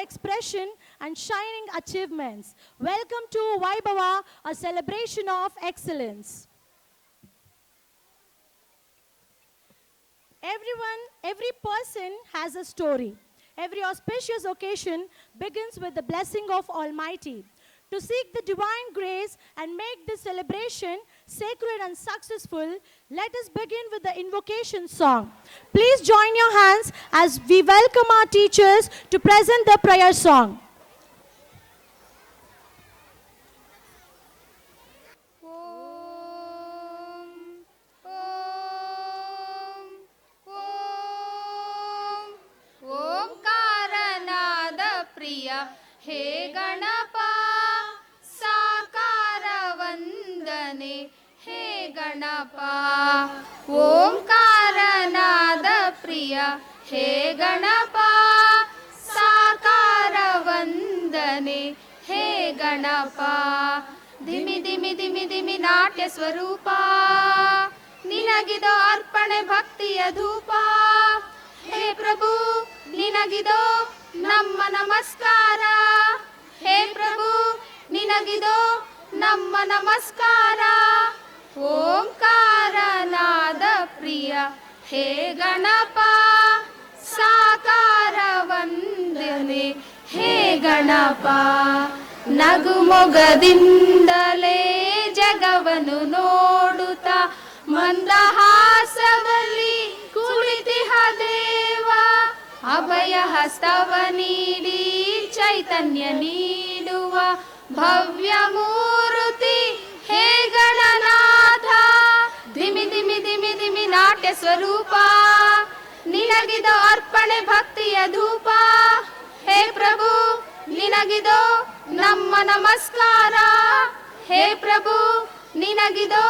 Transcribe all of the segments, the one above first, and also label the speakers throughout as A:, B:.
A: Expression and shining achievements. Welcome to Vaibhava, a celebration of excellence. Every person has a story. Every auspicious occasion begins with the blessing of Almighty. To seek the divine grace and make this celebration sacred and successful, let us begin with the invocation song. Please join your hands as we welcome our teachers to present the prayer song.
B: हे गणपा साकार वंदने हे गणपा ओंकार नाद प्रिय हे गणपा साकार वंदने हे गणपा धिमि धिमि धिमि धिमि नाट्य स्वरूपा निनगिदो अर्पणे भक्तिय धूಪ हे प्रभु निनगिदो ನಮ್ಮ ನಮಸ್ಕಾರ ಹೇ ಪ್ರಭು ನಿನಗಿದೋ ನಮ್ಮ ನಮಸ್ಕಾರ ಓಂಕಾರ ನಾದ ಪ್ರಿಯ ಹೇ ಗಣಪ ಸಾಕಾರ ವಂದನೆ ಹೇ ಗಣಪ ನಗುಮೊಗದಿಂದಲೇ ಜಗವನ್ನು ನೋಡುತ್ತಾ ಮಂದಹಾಸದಲ್ಲಿ ಕುಳಿತಿಹ ದೇವ ಅಭಯ ಹಸ್ತವ ನೀಡಿ ಚೈತನ್ಯ ನೀಡುವ ಭವ್ಯ ಮೂರ್ತಿ ಹೇ ಗಣನಾಥ ಧಿಮಿ ಧಿಮಿ ಧಿಮಿ ಧಿಮಿ ನಾಟ್ಯ ಸ್ವರೂಪ ನಿನಗಿದೋ ಅರ್ಪಣೆ ಭಕ್ತಿಯ ಧೂಪ ಹೇ ಪ್ರಭು ನಿನಗಿದೋ ನಮ್ಮ ನಮಸ್ಕಾರ ಹೇ ಪ್ರಭು ನಿನಗಿದೋ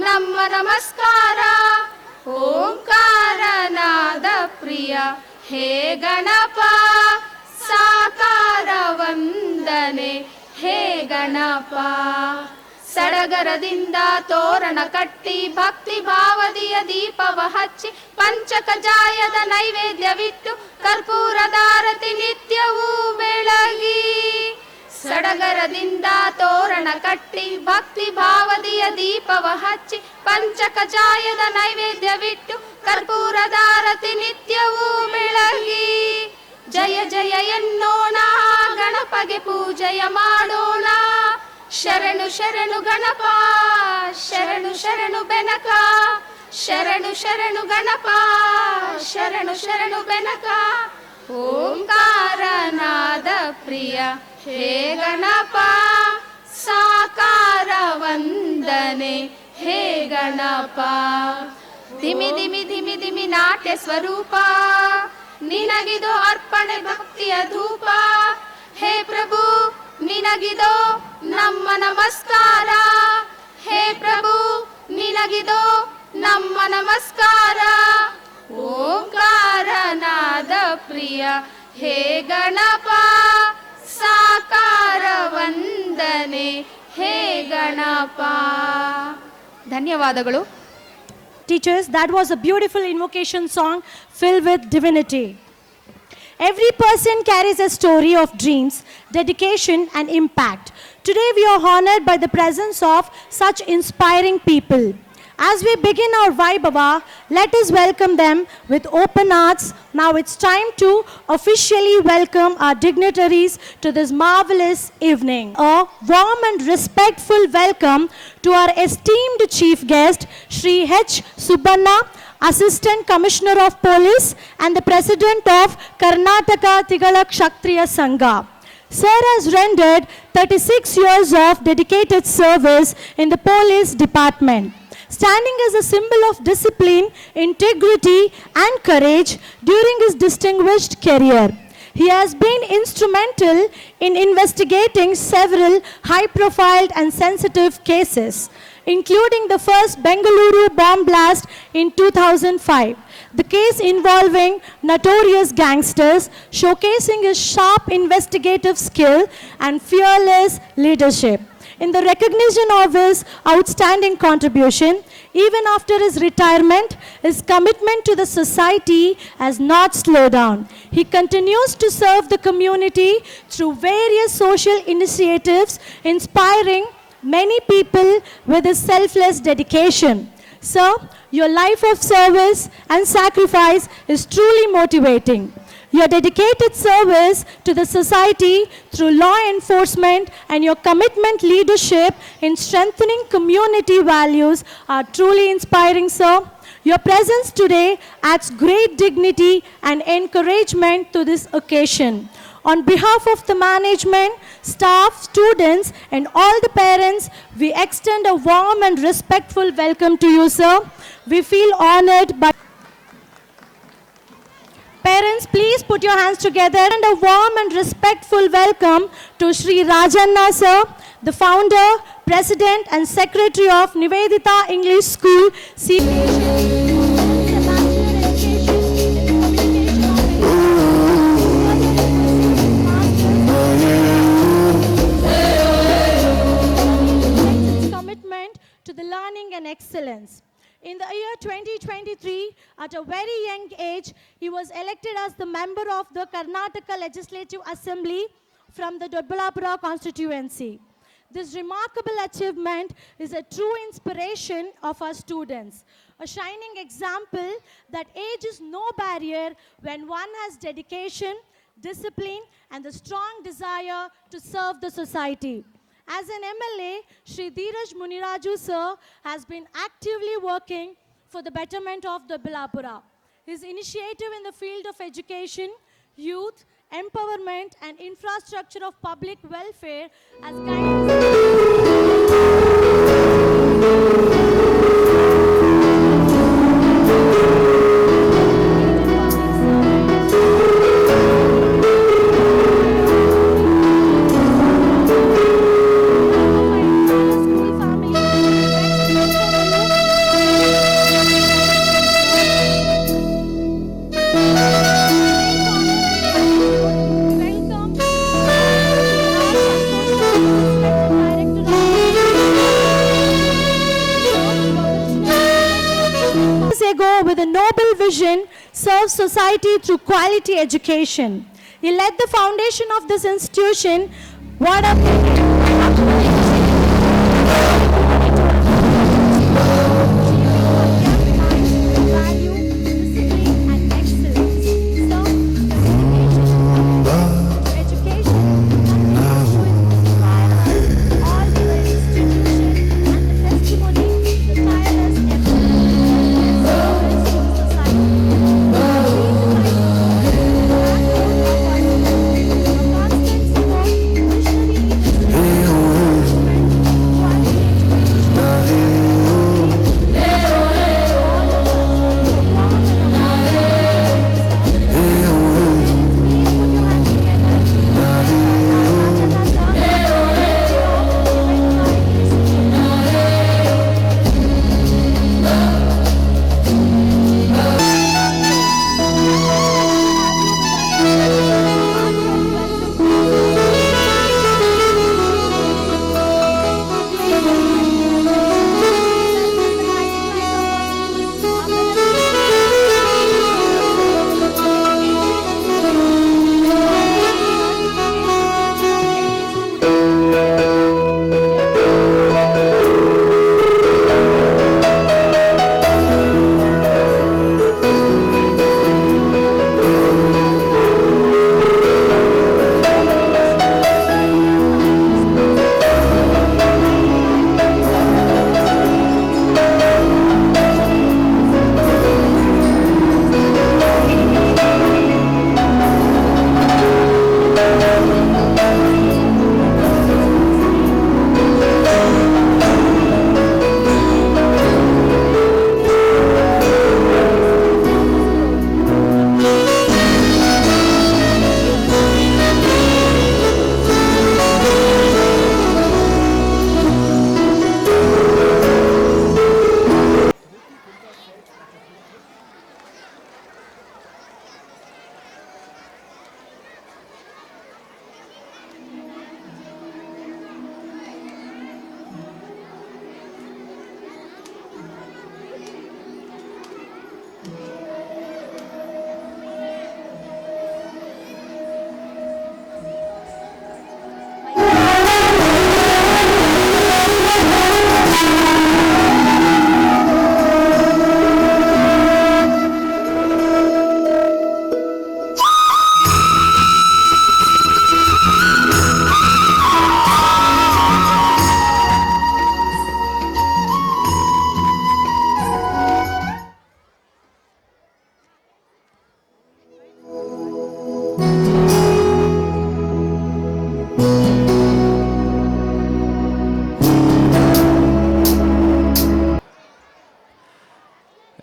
B: ನಮ್ಮ ನಮಸ್ಕಾರ ಓಂಕಾರ ನಾದ ಪ್ರಿಯ ಹೇ ಗಣಪ ಸಾಕಾರ ವಂದನೆ ಹೇ ಗಣಪ ಸಡಗರದಿಂದ ತೋರಣ ಕಟ್ಟಿ ಭಕ್ತಿ ಭಾವದಿಯ ದೀಪವ ಹಚ್ಚಿ ಪಂಚಕ ಜಾಯದ ನೈವೇದ್ಯವಿಟ್ಟು ಕರ್ಪೂರದಾರತಿ ನಿತ್ಯವೂ ಬೆಳಗಿ ಸಡಗರದಿಂದ ತೋರಣ ಕಟ್ಟಿ ಭಕ್ತಿ ಭಾವದಿಯ ದೀಪವ ಹಚ್ಚಿ ಪಂಚಕ ಜಾಯದ ನೈವೇದ್ಯವಿಟ್ಟು ಕರ್ಪೂರದಾರತಿ ನಿತ್ಯವೂ ಬೆಳಗಿ ಜಯ ಜಯ ಎನ್ನೋಣ ಗಣಪಗೆ ಪೂಜೆಯ ಮಾಡೋಣ ಶರಣು ಶರಣು ಗಣಪ ಶರಣು ಶರಣು ಬೆನಕ ಶರಣು ಶರಣು ಗಣಪ ಶರಣು ಶರಣು ಬೆನಕ ಓಂಕಾರ ನಾದ ಪ್ರಿಯ ಹೇ ಗಣಪ ಸಾಕಾರ ವಂದನೆ ಹೇ ಗಣಪ ಧಿಮಿ ಧಿಮಿ ಧಿಮಿ ಧಿಮಿ ನಾಟ್ಯ ಸ್ವರೂಪ ನಿನಗಿದೋ ಅರ್ಪಣೆ ಭಕ್ತಿಯ ಧೂಪ ಹೇ ಪ್ರಭು ನಿನಗಿದೋ ನಮ್ಮ ನಮಸ್ಕಾರ ಹೇ ಪ್ರಭು ನಿನಗಿದೋ ನಮ್ಮ ನಮಸ್ಕಾರ ಓಂಕಾರ ನಾದ ಪ್ರಿಯ ಹೇ ಗಣಪ ಸಾಕಾರ ವಂದನೆ ಹೇ ಗಣಪ ಧನ್ಯವಾದಗಳು.
A: Teachers, that was a beautiful invocation song filled with divinity. Every person carries a story of dreams, dedication, and impact. Today we are honored by the presence of such inspiring people. As we begin our Vaibhava, let us welcome them with open hearts. Now it's time to officially welcome our dignitaries to this marvelous evening. A warm and respectful welcome to our esteemed chief guest, Shri H. Subbanna, Assistant Commissioner of Police and the President of Karnataka Tigala Kshatriya Sangha. Sir has rendered 36 years of dedicated service in the police department, standing as a symbol of discipline, integrity, and courage during his distinguished career. He has been instrumental in investigating several high-profile and sensitive cases, including the first Bengaluru bomb blast in 2005, the case involving notorious gangsters, showcasing his sharp investigative skill and fearless leadership. In the recognition of his outstanding contribution, Even after his retirement, his commitment to the society has not slowed down. He continues to serve the community through various social initiatives, inspiring many people with his selfless dedication. Sir, your life of service and sacrifice is truly motivating. Your dedicated service to the society through law enforcement and your commitment leadership in strengthening community values are truly inspiring, sir. Your presence today adds great dignity and encouragement to this occasion. On behalf of the management, staff, students, and all the parents, we extend a warm and respectful welcome to you, sir. We feel honored by... Parents, please put your hands together and a warm and respectful welcome to Sri Rajanna, sir, the founder, president, and secretary of Nivedita English School, commitment to the learning and excellence. In the year 2023, at a very young age, he was elected as the member of the Karnataka Legislative Assembly from the Doddaballapura constituency. This remarkable achievement is a true inspiration of our students, a shining example that age is no barrier when one has dedication, discipline, and the strong desire to serve the society. As an MLA, Shri Dheeraj Muniraju sir has been actively working for the betterment of Doddaballapura. His initiative in the field of education, youth, empowerment, and infrastructure of public welfare has ago with a noble vision, served society through quality education. He led the foundation of this institution. What a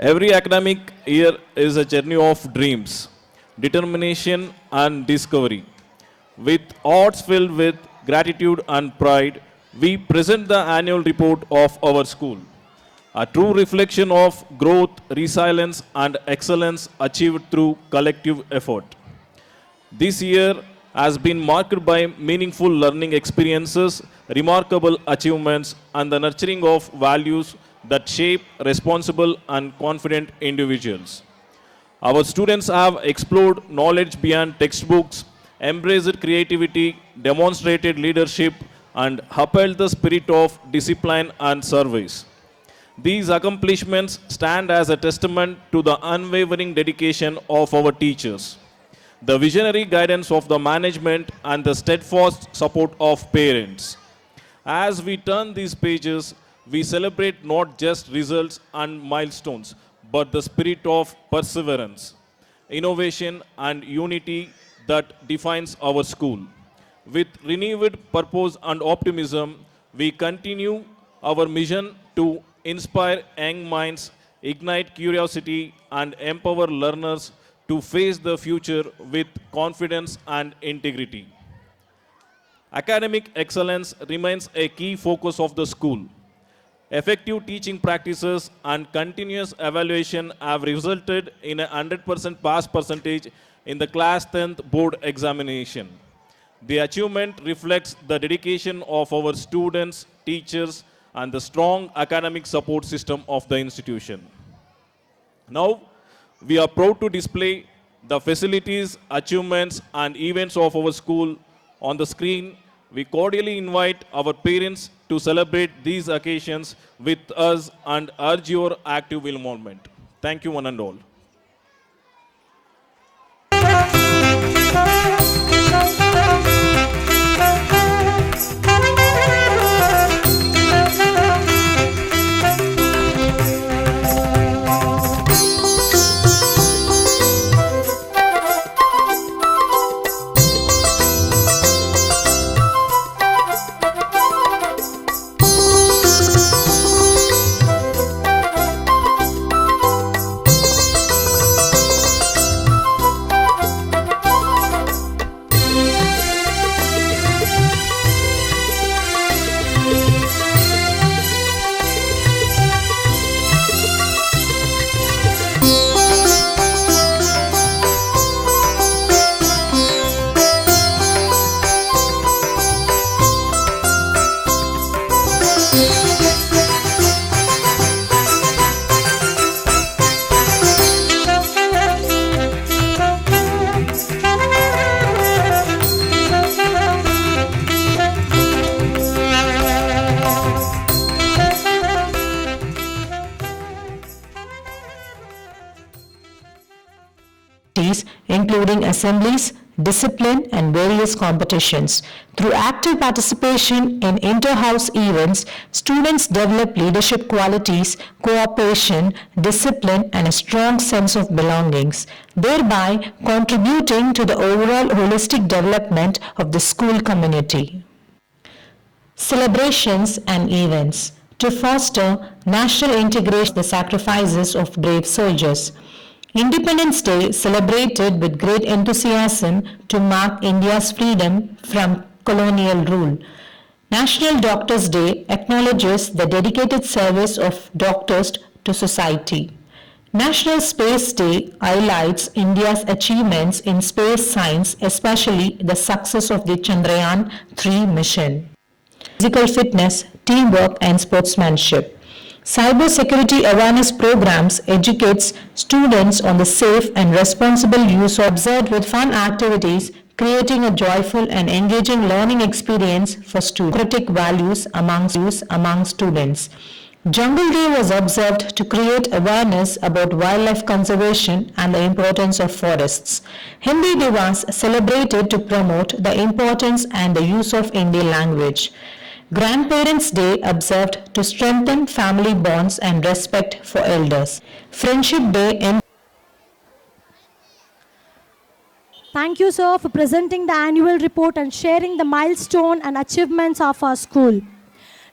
C: Every academic year is a journey of dreams, determination, and discovery. With hearts filled with gratitude and pride, we present the annual report of our school, a true reflection of growth, resilience, and excellence achieved through collective effort. This year has been marked by meaningful learning experiences, remarkable achievements, and the nurturing of values that shape responsible and confident individuals. Our students have explored knowledge beyond textbooks, embraced creativity, demonstrated leadership, and upheld the spirit of discipline and service. These accomplishments stand as a testament to the unwavering dedication of our teachers, the visionary guidance of the management, and the steadfast support of parents. As we turn these pages, we celebrate not just results and milestones, but the spirit of perseverance, innovation, and unity that defines our school. With renewed purpose and optimism, we continue our mission to inspire young minds, ignite curiosity, and empower learners to face the future with confidence and integrity. Academic excellence remains a key focus of the school. Effective teaching practices and continuous evaluation have resulted in a 100% pass percentage in the class 10th board examination. The achievement reflects the dedication of our students, teachers, and the strong academic support system of the institution. Now, we are proud to display the facilities, achievements, and events of our school on the screen. We cordially invite our parents to celebrate these occasions with us and urge your active involvement. Thank you, one and all.
D: Including assemblies, discipline, and various competitions. Through active participation in inter-house events, students develop leadership qualities, cooperation, discipline, and a strong sense of belongings, thereby contributing to the overall holistic development of the school community. Celebrations and events to foster national integration, the sacrifices of brave soldiers. Independence Day celebrated with great enthusiasm to mark India's freedom from colonial rule. National Doctors' Day acknowledges the dedicated service of doctors to society. National Space Day highlights India's achievements in space science, especially the success of the Chandrayaan-3 mission. Physical fitness, teamwork, and sportsmanship. Cyber security awareness programs educates students on the safe and responsible use of observed with fun activities, creating a joyful and engaging learning experience for students. Democratic values among students. Jungle Day was observed to create awareness about wildlife conservation and the importance of forests. Hindi Divas celebrated to promote the importance and the use of Hindi language. Grandparents' Day observed to strengthen family bonds and respect for elders. Friendship Day.
A: Thank you, sir, for presenting the annual report and sharing the milestone and achievements of our school.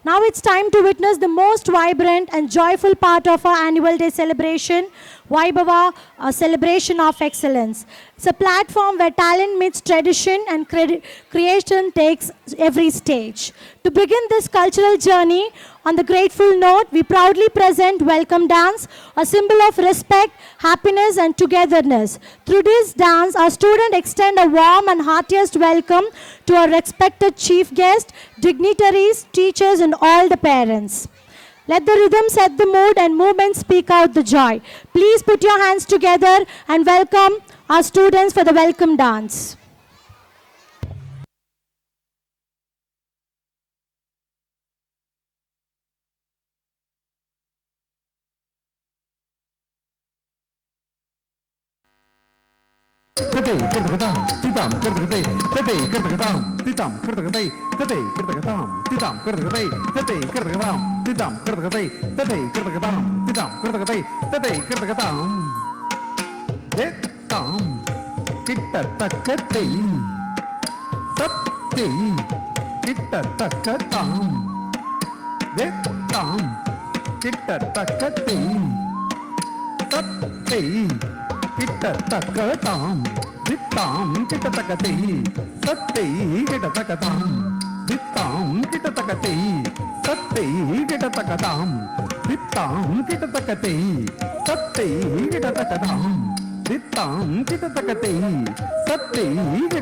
A: Now it's time to witness the most vibrant and joyful part of our annual day celebration, Vaibhava, a celebration of excellence. It's a platform where talent meets tradition and creation takes every stage. To begin this cultural journey, on the grateful note, we proudly present Welcome Dance, a symbol of respect, happiness and togetherness. Through this dance, our students extend a warm and heartiest welcome to our respected chief guest, dignitaries, teachers and all the parents. Let the rhythm set the mood and movement speak out the joy. Please put your hands together and welcome our students for the Welcome Dance.
E: Kitta-taka-tam, dittam, kitta-taka-ti, satti, kitta-taka-tam, dittam, kitta-taka-ti, satti, kitta-taka-tam, dittam, kitta-taka-ti, satti, kitta-taka-tam, dittam, kitta-taka-ti, satti, kitta-taka-tam, dittam, kitta-taka-ti, tati, kitta-taka-tam, dittam, kitta-taka-ti, tati, kitta-taka-tam, dittam, kitta-taka-ti, tati, kitta-taka-tam, dittam, kitta-taka-ti, tati, kitta-taka-tam, dittam, kitta-taka-ti, tati, kitta-taka-tam, dittam, kitta-taka-ti, tati, kitta-taka-tam, dittam, kitta-taka-ti, tati, kitta-taka-tam, dittam,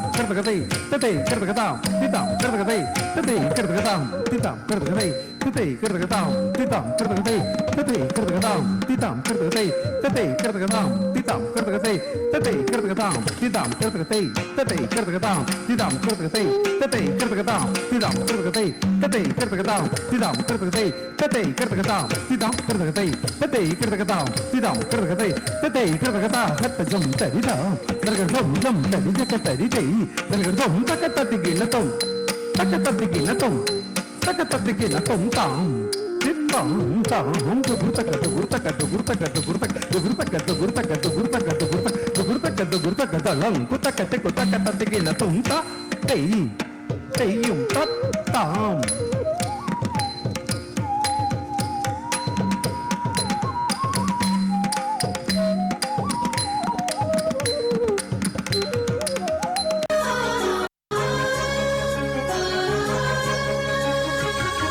E: kitta-taka-ti, tati, kitta-taka-tam, dittam, kitta-taka-ti, tati, kitta-taka-tam, dittam, kitta-taka-ti, tati, kitta-taka-tam, dittam, kitta-taka-ti, tati, kitta-taka-tam, dittam, kitta-taka-ti, tati, kitta-taka-tam, dittam, kitta-taka-ti, tati, kitta-taka-tam, dittam, kitta-taka-ti, tati, kitta-taka-tam, hatta-jum tarida, darga-jum tarija-ka-tarija, darga-jum taka-tati-gila-tum, taka-tati-gila-tum, taka-tati-gila-tum-tam.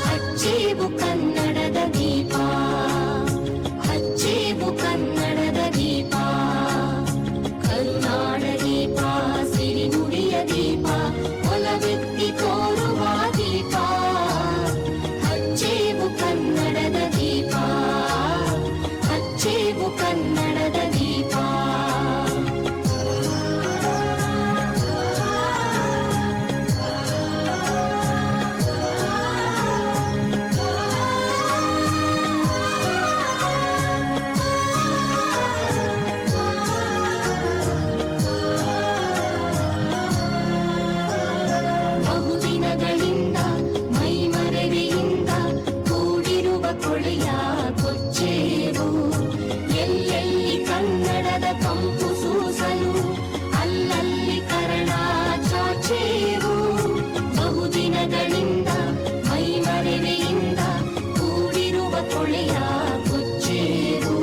F: ಹಚ್ಚೇವು ಕನ್ನಡದ ದೀಪ, ಹಚ್ಚೇವು ಕನ್ನಡದ ದೀಪ, ಕರುನಾಡ ದೀಪ, ಸಿರಿನುಡಿಯ ದೀಪ, ಒಲವೆತ್ತಿ ತೋರುವ ದೀಪ, ಹಚ್ಚೇವು ಕನ್ನಡದ ದೀಪ, ಹಚ್ಚೇವು ಕನ್ನಡದ ದೀಪ. ಬಹುದಿನಗಳಿಂದ ಮೈಮರೆಯಿಂದ ಕೂಡಿರುವ ಕೊಳೆಯ ಕೊಚ್ಚೇವು, ಎಲ್ಲೆಲ್ಲಿ ಕನ್ನಡದ ಕಂಪು ಸೂಸಲು ಅಲ್ಲಲ್ಲಿ ಕರಣ ಚಾಚೇವು. ಬಹುದಿನಗಳಿಂದ ಮೈಮರೆಯಿಂದ ಕೂಡಿರುವ ಕೊಳೆಯ ಕೊಚ್ಚೇವು,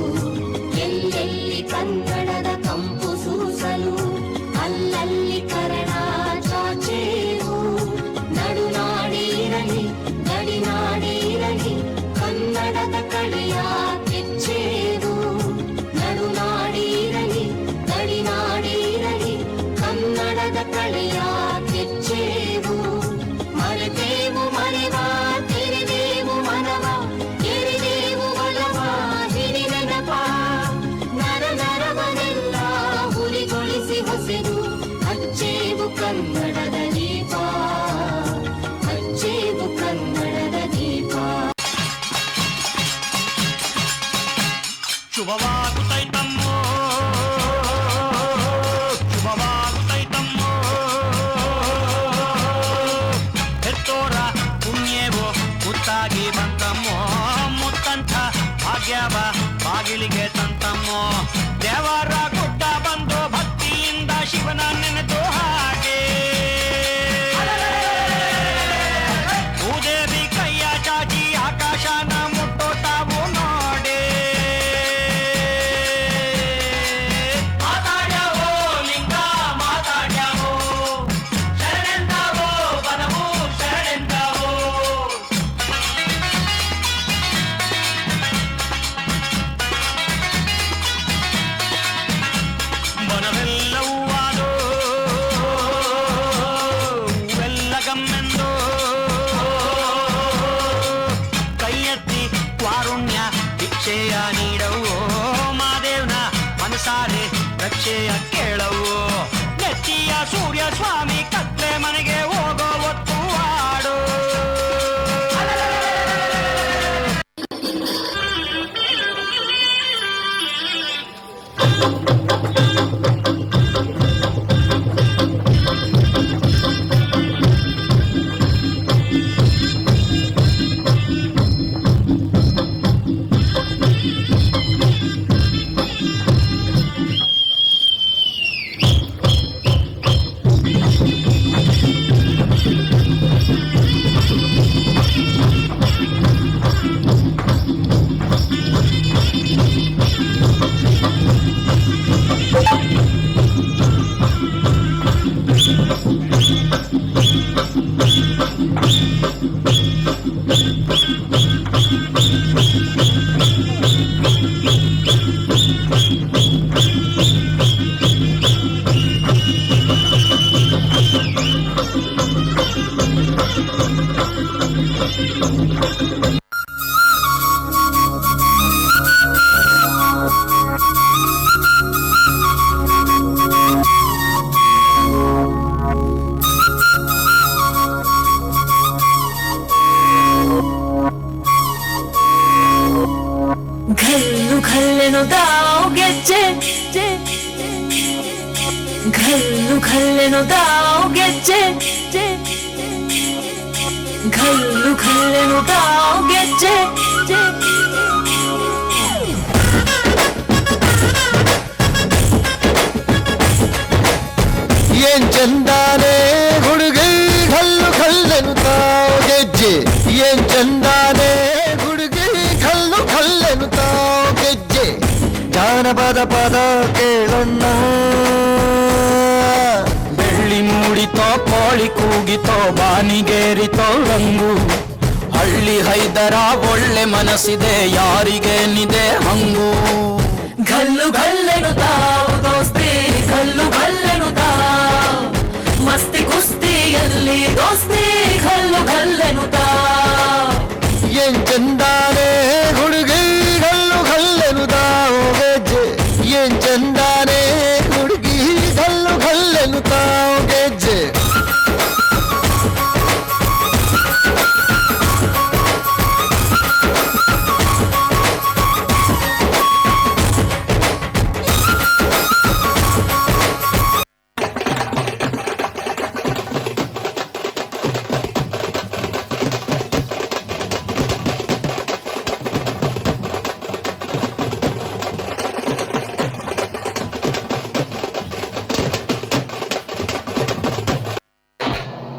F: ಎಲ್ಲೆಲ್ಲಿ ಕನ್ನಡದ ಕಂಪು ಸೂಸಲು ಅಲ್ಲಲ್ಲಿ ಕರಣ ಚಾಚೇವು. ನಡುನಾಡಿರಲಿ ಗಡಿನಾಡಿರಲಿ ಕನ್ನಡದ ಕಳೆಯ ಕೆಚ್ಚೇವು, ನಡುನಾಡಿರಲಿ ಗಡಿನಾಡಿರಲಿ ಕನ್ನಡದ ಕಳೆಯ ಕೆಚ್ಚೇವು. ಮರೆತೇವು ಮರೆವ ತೆರೆದೇವು ಮನವ, ಎರಿದೇವು ಒಲವ ಹಿರಿ ನೆನಪ, ನರ ನರವನೆಲ್ಲ ಹುರಿಗೊಳಿಸಿ ಹೊಸೆದು ಹಚ್ಚೇವು ಕನ್ನಡದ ದೀಪ, ಹಚ್ಚೇವು ಕನ್ನಡದ ದೀಪ.
G: ಶುಭವಾಗುತ್ತೈತಮ್ಮೋ, ಶುಭವಾಗುತ್ತೈತಮ್ಮೋ, ಹೆತ್ತೋರ ಪುಣ್ಯವು ಮುತ್ತಾಗಿ ಬಂತಮ್ಮೋ, ಮುತ್ತಂಥ ಭಾಗ್ಯವ ಬಾಗಿಲಿಗೆ ತಂತಮ್ಮೋ. ದೇವರ ಗುಡ್ಡ ಬಂದು ಭಕ್ತಿಯಿಂದ ಶಿವನ ನೆನೆದು
F: ಘಲ್ಲು ಘಲ್ಲೆನು ದಾವ್ ಗೆಜ್ಜೆ ಘಲ್ಲು ಘಲ್ಲೆನು ದಾವ್ ಗೆಜ್ಜೆ ಘಲ್ಲು ಘಲ್ಲೆನು ದಾವ್ ಗೆಜ್ಜೆ
H: ಏನ್ ಚಂದಾನೆ ಹುಡುಗಿ ಕಲ್ಲು ಕಲ್ಲೆನು ತಾವ್ ಗೆಜ್ಜೆ ಏನ್ ಚಂದಾನೆ ಹುಡುಗಿ ಕಲ್ಲು ಕಲ್ಲೆನು ತಾವ್ ಗೆಜ್ಜೆ ಜಾನಪದ ಪದ ಕೇಳಣ್ಣ
G: ಬೆಳ್ಳಿ ಮೂಡಿತೋ ಕೋಳಿ ಕೂಗಿತೋ ಬಾನಿಗೇರಿತೋ ರಂಗು ಹಳ್ಳಿ ಹೈದರ ಒಳ್ಳೆ ಮನಸ್ಸಿದೆ ಯಾರಿಗೇನಿದೆ ಹಂಗು
F: ಘಲ್ಲು ಘಲ್ಲೆನು ತಾವ್ ದೋಸ್ತಿ ಘಲ್ಲು ಘಲ್ಲೆನು ತಾವ್ ಮಸ್ತಿ ಕುಸ್ತಿಯಲ್ಲಿ ದೋಸ್ತಿ ಘಲ್ಲು ಘಲ್ಲೆನು ತಾವ್
H: ಏನ್ ಚಂದಾನೆ ಹುಡುಗಿ ಕಲ್ಲು ಕಲ್ಲೆನು ತಾವ್ ಗೆಜ್ಜೆ ಏನ್ ಚಂದಾನೆ ಹುಡುಗಿ ಕಲ್ಲು ಕಲ್ಲೆನು ತಾವ್ ಗೆಜ್ಜೆ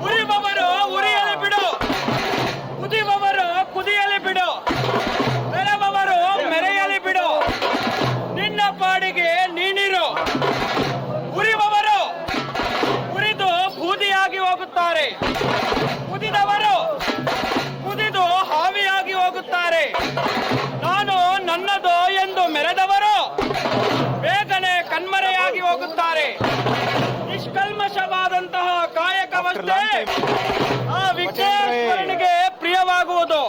G: ಉರಿಬವರು ಉರಿಯಲಿ ಬಿಡು ಕುದಿಬವರು ಕುದಿಯಲಿ ಬಿಡು ಮೆರೆಬವರು ಮೆರೆಯಲಿ ಬಿಡು ನಿನ್ನ ಪಾಡಿಗೆ ನೀನಿರು ಉರಿಬವರು ಉರಿದು ಬೂದಿಯಾಗಿ ಹೋಗುತ್ತಾರೆ ಕುದಿದವರು ಕುದಿದು ಹಾವಿಯಾಗಿ ಹೋಗುತ್ತಾರೆ ನಾನು ನನ್ನದು ಎಂದು ಮೆರೆದವರು ಬೇಗನೆ ಕಣ್ಮರೆಯಾಗಿ ಹೋಗುತ್ತಾರೆ ನಿಷ್ಕಲ್ಮಶವಾದಂತಹ ಕಾಯಕವಷ್ಟೇ ಆ ವಿಘ್ನೇಶ್ವರನಿಗೆ ಪ್ರಿಯವಾಗುವುದು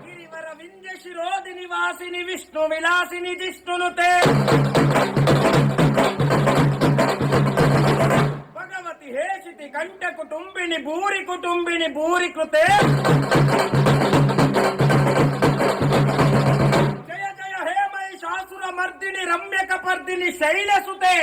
G: ಗಿರಿವರ ವಿಂಧ್ಯ ಶಿರೋಧಿ ನಿವಾಸಿನಿ ವಿಷ್ಣು ವಿಲಾಸಿನಿ ಜಿಷ್ಣುನುತೆ ಭಗವತಿ ಹೇಷಿತಿ ಕಂಠ ಕುಟುಂಬಿನಿ ಭೂರಿ ಕೃತೆ ಜಯ ಜಯ ಹೇ ಮಹಿಷಾಸುರ ಮರ್ದಿನಿ ರಮ್ಯಕ ಪರ್ದಿನಿ ಶೈಲಸುತೆ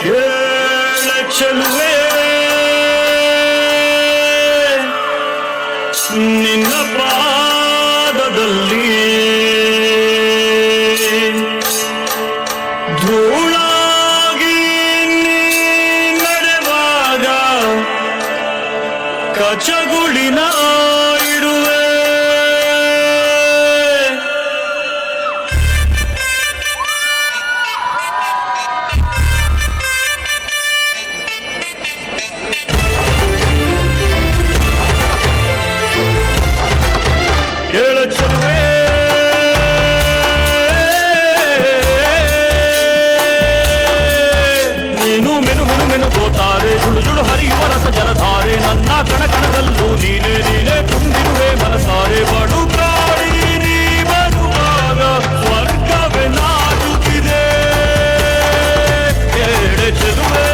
I: ಕೇಳ ಚೆಲುವೆ ನಿನ್ನ ಪಾದದಲ್ಲಿ ಧೂಳಾಗಿ ನೀ ನಡೆವಾಗ ಕಚಗುಳಿನ ಇಡುವೆ ಕೇಳ ಚೆಲುವೆ ನೀನು ಮೆನು ಮೆನು ಮೆನು ಗೋತಾರೆ ಜುಳು ಜುಳು ಹರಿಯುವ ರಸ ಜಲಧಾರೆ ನನ್ನ ಕಣ ಕಣದಲ್ಲೂ ನೀನೆ ನೀನೆ ತುಂಬಿರುವೆ ಮನಸಾರೆ ಬಡು ಪ್ರಾಣಿ ನೀ ಬರುವಾಗ ಸ್ವರ್ಗವೇ ನಾಡುತ್ತಿದೆ ಕೇಳ ಚೆಲುವೆ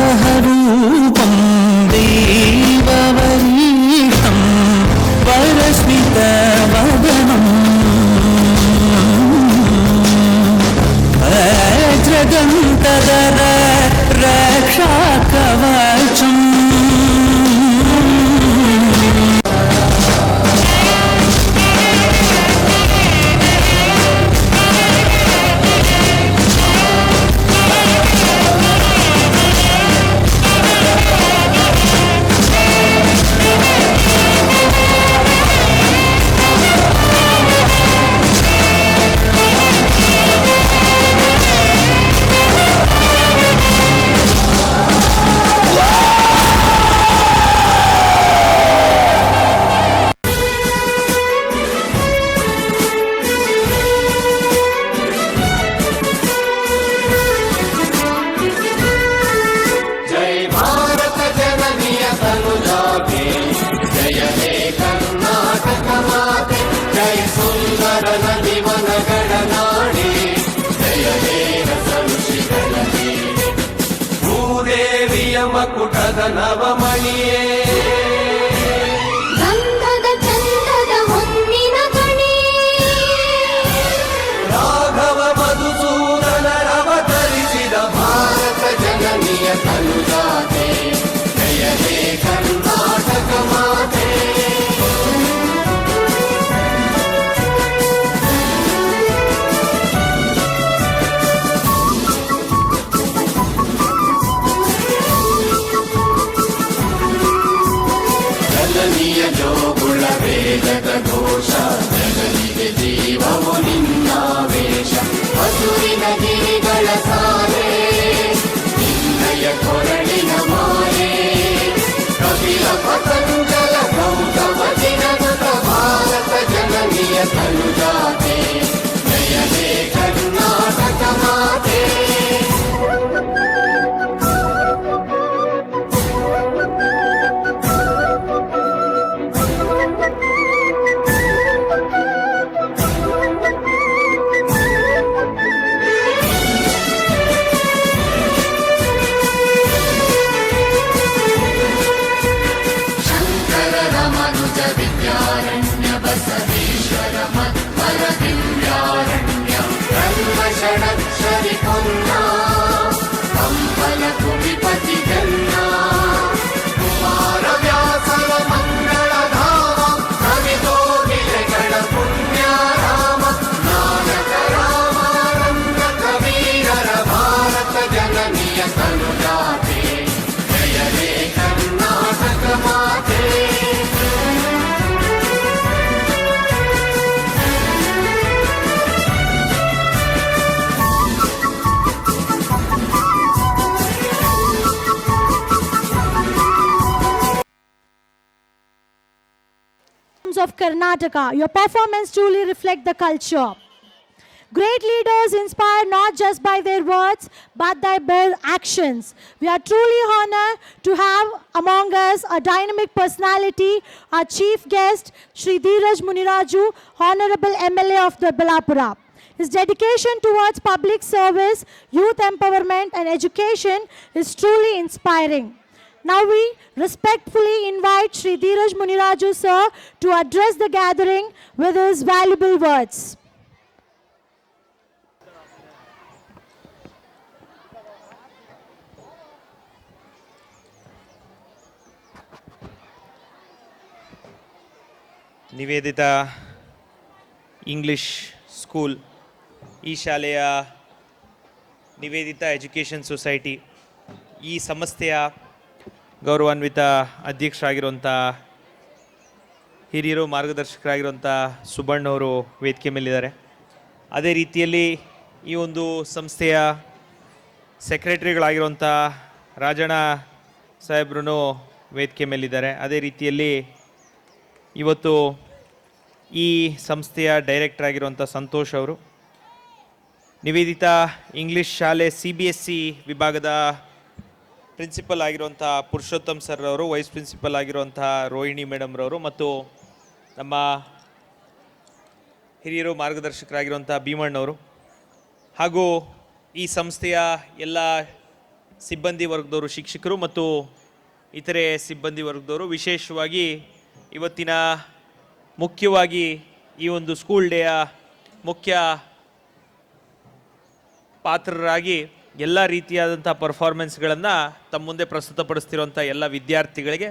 F: वराहरूपं देववरीतं वरस्मितवदनं वज्रदन्तधर रक्षाकवचम्
I: ಮಕುಟದ ನವಮಣಿಯೇ
B: ಗಂಧದ ಚಂದದ ಹೊನ್ನಿನ ಗಣಿ
I: ರಾಘವ ಮಧುಸೂದನರವತರಿಸಿದ ಭಾರತ ಜನನಿಯ ತನುಜಾತೆ ಜಯ ಹೇ ಕರ್ನಾಟಕ ಮಾತೆ
H: ಮನ್ನ ಕಂಬಲ ಕುಡಿಪತಿ ಜನ್ನ ಕುಮಾರ ವ್ಯಾಸರ ಮಂಗಳ ಧಾಮ ಕವಿತೋಗಿಲೆಗಳ ಪುಣ್ಯ ರಾಮ ನಾಯಕ ರಾಮಾನಂದ ಕವೀರರ ಭಾರತ ಜನನಿಯ ತನುಜಾತೆ ಜಯ ಹೇ ಕರ್ನಾಟಕ ಮಾತೆ.
A: of Karnataka. Your performance truly reflects the culture. Great leaders inspire not just by their words, but their actions. We are truly honored to have among us a dynamic personality, our chief guest, Shri Dheeraj Muniraju, Honorable MLA of the Bellapura. His dedication towards public service, youth empowerment and education is truly inspiring. Now we respectfully invite Shri Dheeraj Muniraju sir to address the gathering with his valuable words.
J: Nivedita English school, ಈ ಶಾಲೆಯ Nivedita education society, ಈ ಸಂಸ್ಥೆಯ ಗೌರವಾನ್ವಿತ ಅಧ್ಯಕ್ಷರಾಗಿರುವಂಥ ಹಿರಿಯರು ಮಾರ್ಗದರ್ಶಕರಾಗಿರುವಂಥ ಸುಬ್ಬಣ್ಣವರು ವೇದಿಕೆ ಮೇಲಿದ್ದಾರೆ. ಅದೇ ರೀತಿಯಲ್ಲಿ ಈ ಒಂದು ಸಂಸ್ಥೆಯ ಸೆಕ್ರೆಟರಿಗಳಾಗಿರುವಂಥ ರಾಜಣ್ಣ ಸಾಹೇಬ್ರು ವೇದಿಕೆ ಮೇಲಿದ್ದಾರೆ. ಅದೇ ರೀತಿಯಲ್ಲಿ ಇವತ್ತು ಈ ಸಂಸ್ಥೆಯ ಡೈರೆಕ್ಟರ್ ಆಗಿರುವಂಥ ಸಂತೋಷ್ ಅವರು, ನಿವೇದಿತ ಇಂಗ್ಲಿಷ್ ಶಾಲೆ CBSE ವಿಭಾಗದ ಪ್ರಿನ್ಸಿಪಲ್ ಆಗಿರುವಂಥ ಪುರುಷೋತ್ತಮ್ ಸರ್ ಅವರು, ವೈಸ್ ಪ್ರಿನ್ಸಿಪಲ್ ಆಗಿರುವಂಥ ರೋಹಿಣಿ ಮೇಡಮ್ರವರು, ಮತ್ತು ನಮ್ಮ ಹಿರಿಯರು ಮಾರ್ಗದರ್ಶಕರಾಗಿರುವಂಥ ಭೀಮಣ್ಣವರು, ಹಾಗೂ ಈ ಸಂಸ್ಥೆಯ ಎಲ್ಲ ಸಿಬ್ಬಂದಿ ವರ್ಗದವರು, ಶಿಕ್ಷಕರು ಮತ್ತು ಇತರೆ ಸಿಬ್ಬಂದಿ ವರ್ಗದವರು, ವಿಶೇಷವಾಗಿ ಇವತ್ತಿನ ಮುಖ್ಯವಾಗಿ ಈ ಒಂದು ಸ್ಕೂಲ್ ಡೇಯ ಮುಖ್ಯ ಪಾತ್ರರಾಗಿ ಎಲ್ಲ ರೀತಿಯಾದಂಥ ಪರ್ಫಾರ್ಮೆನ್ಸ್ಗಳನ್ನು ತಮ್ಮ ಮುಂದೆ ಪ್ರಸ್ತುತಪಡಿಸ್ತಿರುವಂಥ ಎಲ್ಲ ವಿದ್ಯಾರ್ಥಿಗಳಿಗೆ,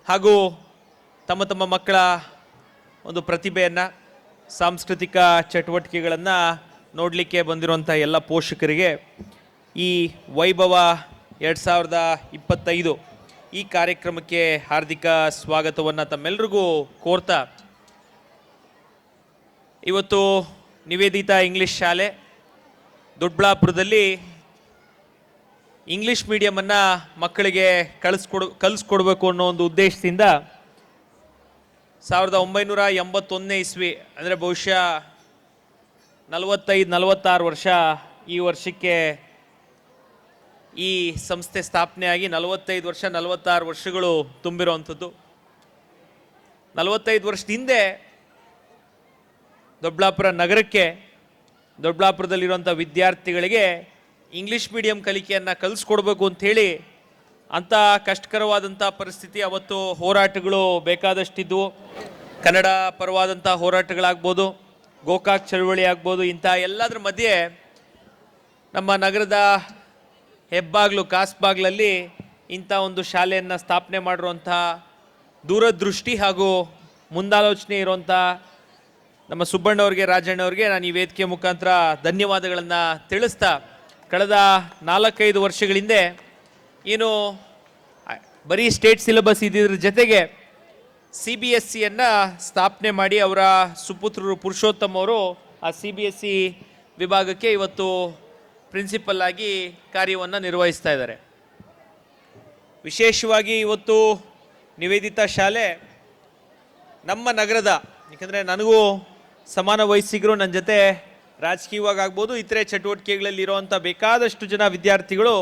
J: ಹಾಗೂ ತಮ್ಮ ತಮ್ಮ ಮಕ್ಕಳ ಒಂದು ಪ್ರತಿಭೆಯನ್ನು, ಸಾಂಸ್ಕೃತಿಕ ಚಟುವಟಿಕೆಗಳನ್ನು ನೋಡಲಿಕ್ಕೆ ಬಂದಿರುವಂಥ ಎಲ್ಲ ಪೋಷಕರಿಗೆ ಈ ವೈಭವ 2025 ಈ ಕಾರ್ಯಕ್ರಮಕ್ಕೆ ಹಾರ್ದಿಕ ಸ್ವಾಗತವನ್ನು ತಮ್ಮೆಲ್ಲರಿಗೂ ಕೋರ್ತಾ, ಇವತ್ತು ನಿವೇದಿತ ಇಂಗ್ಲಿಷ್ ಶಾಲೆ ದೊಡ್ಡಬಳ್ಳಾಪುರದಲ್ಲಿ ಇಂಗ್ಲಿಷ್ ಮೀಡಿಯಮನ್ನು ಮಕ್ಕಳಿಗೆ ಕಲಿಸ್ಕೊಡ್ಬೇಕು ಅನ್ನೋ ಒಂದು ಉದ್ದೇಶದಿಂದ 1981ನೇ ಇಸ್ವಿ, ಅಂದರೆ ಬಹುಶಃ 45-46 ವರ್ಷ ಈ ವರ್ಷಕ್ಕೆ ಈ ಸಂಸ್ಥೆ ಸ್ಥಾಪನೆಯಾಗಿ 45 ವರ್ಷ 46 ವರ್ಷಗಳು ತುಂಬಿರುವಂಥದ್ದು. 45 ವರ್ಷದ ಹಿಂದೆ ದೊಡ್ಡಬಳ್ಳಾಪುರ ನಗರಕ್ಕೆ, ದೊಡ್ಡಬಳ್ಳಾಪುರದಲ್ಲಿರುವಂಥ ವಿದ್ಯಾರ್ಥಿಗಳಿಗೆ ಇಂಗ್ಲೀಷ್ ಮೀಡಿಯಂ ಕಲಿಕೆಯನ್ನು ಕಲಿಸ್ಕೊಡ್ಬೇಕು ಅಂಥೇಳಿ ಅಂಥ ಕಷ್ಟಕರವಾದಂಥ ಪರಿಸ್ಥಿತಿ, ಅವತ್ತು ಹೋರಾಟಗಳು ಬೇಕಾದಷ್ಟಿದ್ವು. ಕನ್ನಡ ಪರವಾದಂಥ ಹೋರಾಟಗಳಾಗ್ಬೋದು, ಗೋಕಾಕ್ ಚಳವಳಿ ಆಗ್ಬೋದು, ಇಂಥ ಎಲ್ಲದರ ಮಧ್ಯೆ ನಮ್ಮ ನಗರದ ಹೆಬ್ಬಾಗ್ಲು ಕಾಸ್ಬಾಗ್ಲಲ್ಲಿ ಇಂಥ ಒಂದು ಶಾಲೆಯನ್ನು ಸ್ಥಾಪನೆ ಮಾಡಿರುವಂಥ ದೂರದೃಷ್ಟಿ ಹಾಗೂ ಮುಂದಾಲೋಚನೆ ಇರುವಂಥ ನಮ್ಮ ಸುಬ್ಬಣ್ಣವ್ರಿಗೆ, ರಾಜಣ್ಣವ್ರಿಗೆ ನಾನು ಈ ವೇದಿಕೆ ಮುಖಾಂತರ ಧನ್ಯವಾದಗಳನ್ನು ತಿಳಿಸ್ತಾ, ಕಳೆದ 4-5 ವರ್ಷಗಳ ಹಿಂದೆ ಏನು ಬರೀ ಸ್ಟೇಟ್ ಸಿಲೆಬಸ್ ಇದ್ದಿದ್ರ ಜೊತೆಗೆ CBSEಯನ್ನು ಸ್ಥಾಪನೆ ಮಾಡಿ ಅವರ ಸುಪುತ್ರರು ಪುರುಷೋತ್ತಮ್ ಅವರು ಆ CBSE ವಿಭಾಗಕ್ಕೆ ಇವತ್ತು ಪ್ರಿನ್ಸಿಪಲ್ ಆಗಿ ಕಾರ್ಯವನ್ನು ನಿರ್ವಹಿಸ್ತಾ ಇದ್ದಾರೆ. ವಿಶೇಷವಾಗಿ ಇವತ್ತು ನಿವೇದಿತ ಶಾಲೆ ನಮ್ಮ ನಗರದ, ಯಾಕಂದರೆ ನನಗೂ ಸಮಾನ ವಯಸ್ಸಿಗರು ನನ್ನ ಜೊತೆ ರಾಜಕೀಯವಾಗ್ಬೋದು, ಇತರೆ ಚಟುವಟಿಕೆಗಳಲ್ಲಿ ಇರುವಂಥ ಬೇಕಾದಷ್ಟು ಜನ ವಿದ್ಯಾರ್ಥಿಗಳು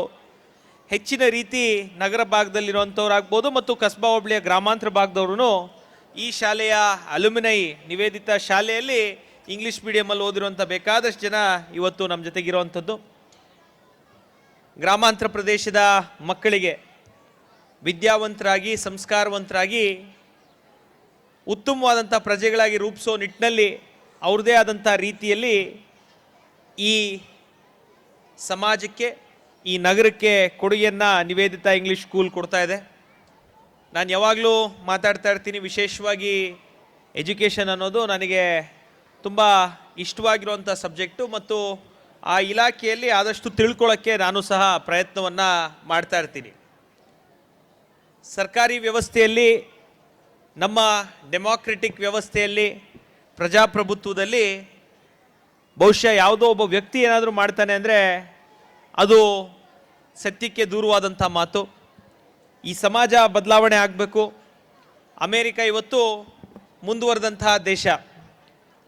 J: ಹೆಚ್ಚಿನ ರೀತಿ ನಗರ ಭಾಗದಲ್ಲಿರುವಂಥವ್ರಾಗ್ಬೋದು ಮತ್ತು ಕಸ್ಬಾ ಹೋಬಳಿಯ ಗ್ರಾಮಾಂತರ ಭಾಗದವ್ರು ಈ ಶಾಲೆಯ ಅಲ್ಯುಮಿನೈ ನಿವೇದಿತ ಶಾಲೆಯಲ್ಲಿ ಇಂಗ್ಲೀಷ್ ಮೀಡಿಯಮಲ್ಲಿ ಓದಿರುವಂಥ ಬೇಕಾದಷ್ಟು ಜನ ಇವತ್ತು ನಮ್ಮ ಜೊತೆಗಿರುವಂಥದ್ದು. ಗ್ರಾಮಾಂತರ ಪ್ರದೇಶದ ಮಕ್ಕಳಿಗೆ ವಿದ್ಯಾವಂತರಾಗಿ, ಸಂಸ್ಕಾರವಂತರಾಗಿ, ಉತ್ತಮವಾದಂಥ ಪ್ರಜೆಗಳಾಗಿ ರೂಪಿಸೋ ನಿಟ್ಟಿನಲ್ಲಿ ಅವ್ರದ್ದೇ ಆದಂಥ ರೀತಿಯಲ್ಲಿ ಈ ಸಮಾಜಕ್ಕೆ, ಈ ನಗರಕ್ಕೆ ಕೊಡುಗೆಯನ್ನು ನಿವೇದಿತಾ ಇಂಗ್ಲೀಷ್ ಸ್ಕೂಲ್ ಕೊಡ್ತಾ ಇದೆ. ನಾನು ಯಾವಾಗಲೂ ಮಾತಾಡ್ತಾ ಇರ್ತೀನಿ, ವಿಶೇಷವಾಗಿ ಎಜುಕೇಷನ್ ಅನ್ನೋದು ನನಗೆ ತುಂಬ ಇಷ್ಟವಾಗಿರುವಂಥ ಸಬ್ಜೆಕ್ಟು ಮತ್ತು ಆ ಇಲಾಖೆಯಲ್ಲಿ ಆದಷ್ಟು ತಿಳ್ಕೊಳ್ಳೋಕ್ಕೆ ನಾನು ಸಹ ಪ್ರಯತ್ನವನ್ನು ಮಾಡ್ತಾ ಇರ್ತೀನಿ. ಸರ್ಕಾರಿ ವ್ಯವಸ್ಥೆಯಲ್ಲಿ, ನಮ್ಮ ಡೆಮಾಕ್ರೆಟಿಕ್ ವ್ಯವಸ್ಥೆಯಲ್ಲಿ, ಪ್ರಜಾಪ್ರಭುತ್ವದಲ್ಲಿ ಬಹುಶಃ ಯಾವುದೋ ಒಬ್ಬ ವ್ಯಕ್ತಿ ಏನಾದರೂ ಮಾಡ್ತಾನೆ ಅಂದರೆ ಅದು ಸತ್ಯಕ್ಕೆ ದೂರವಾದಂಥ ಮಾತು. ಈ ಸಮಾಜ ಬದಲಾವಣೆ ಆಗಬೇಕು. ಅಮೇರಿಕ ಇವತ್ತು ಮುಂದುವರೆದಂತಹ ದೇಶ.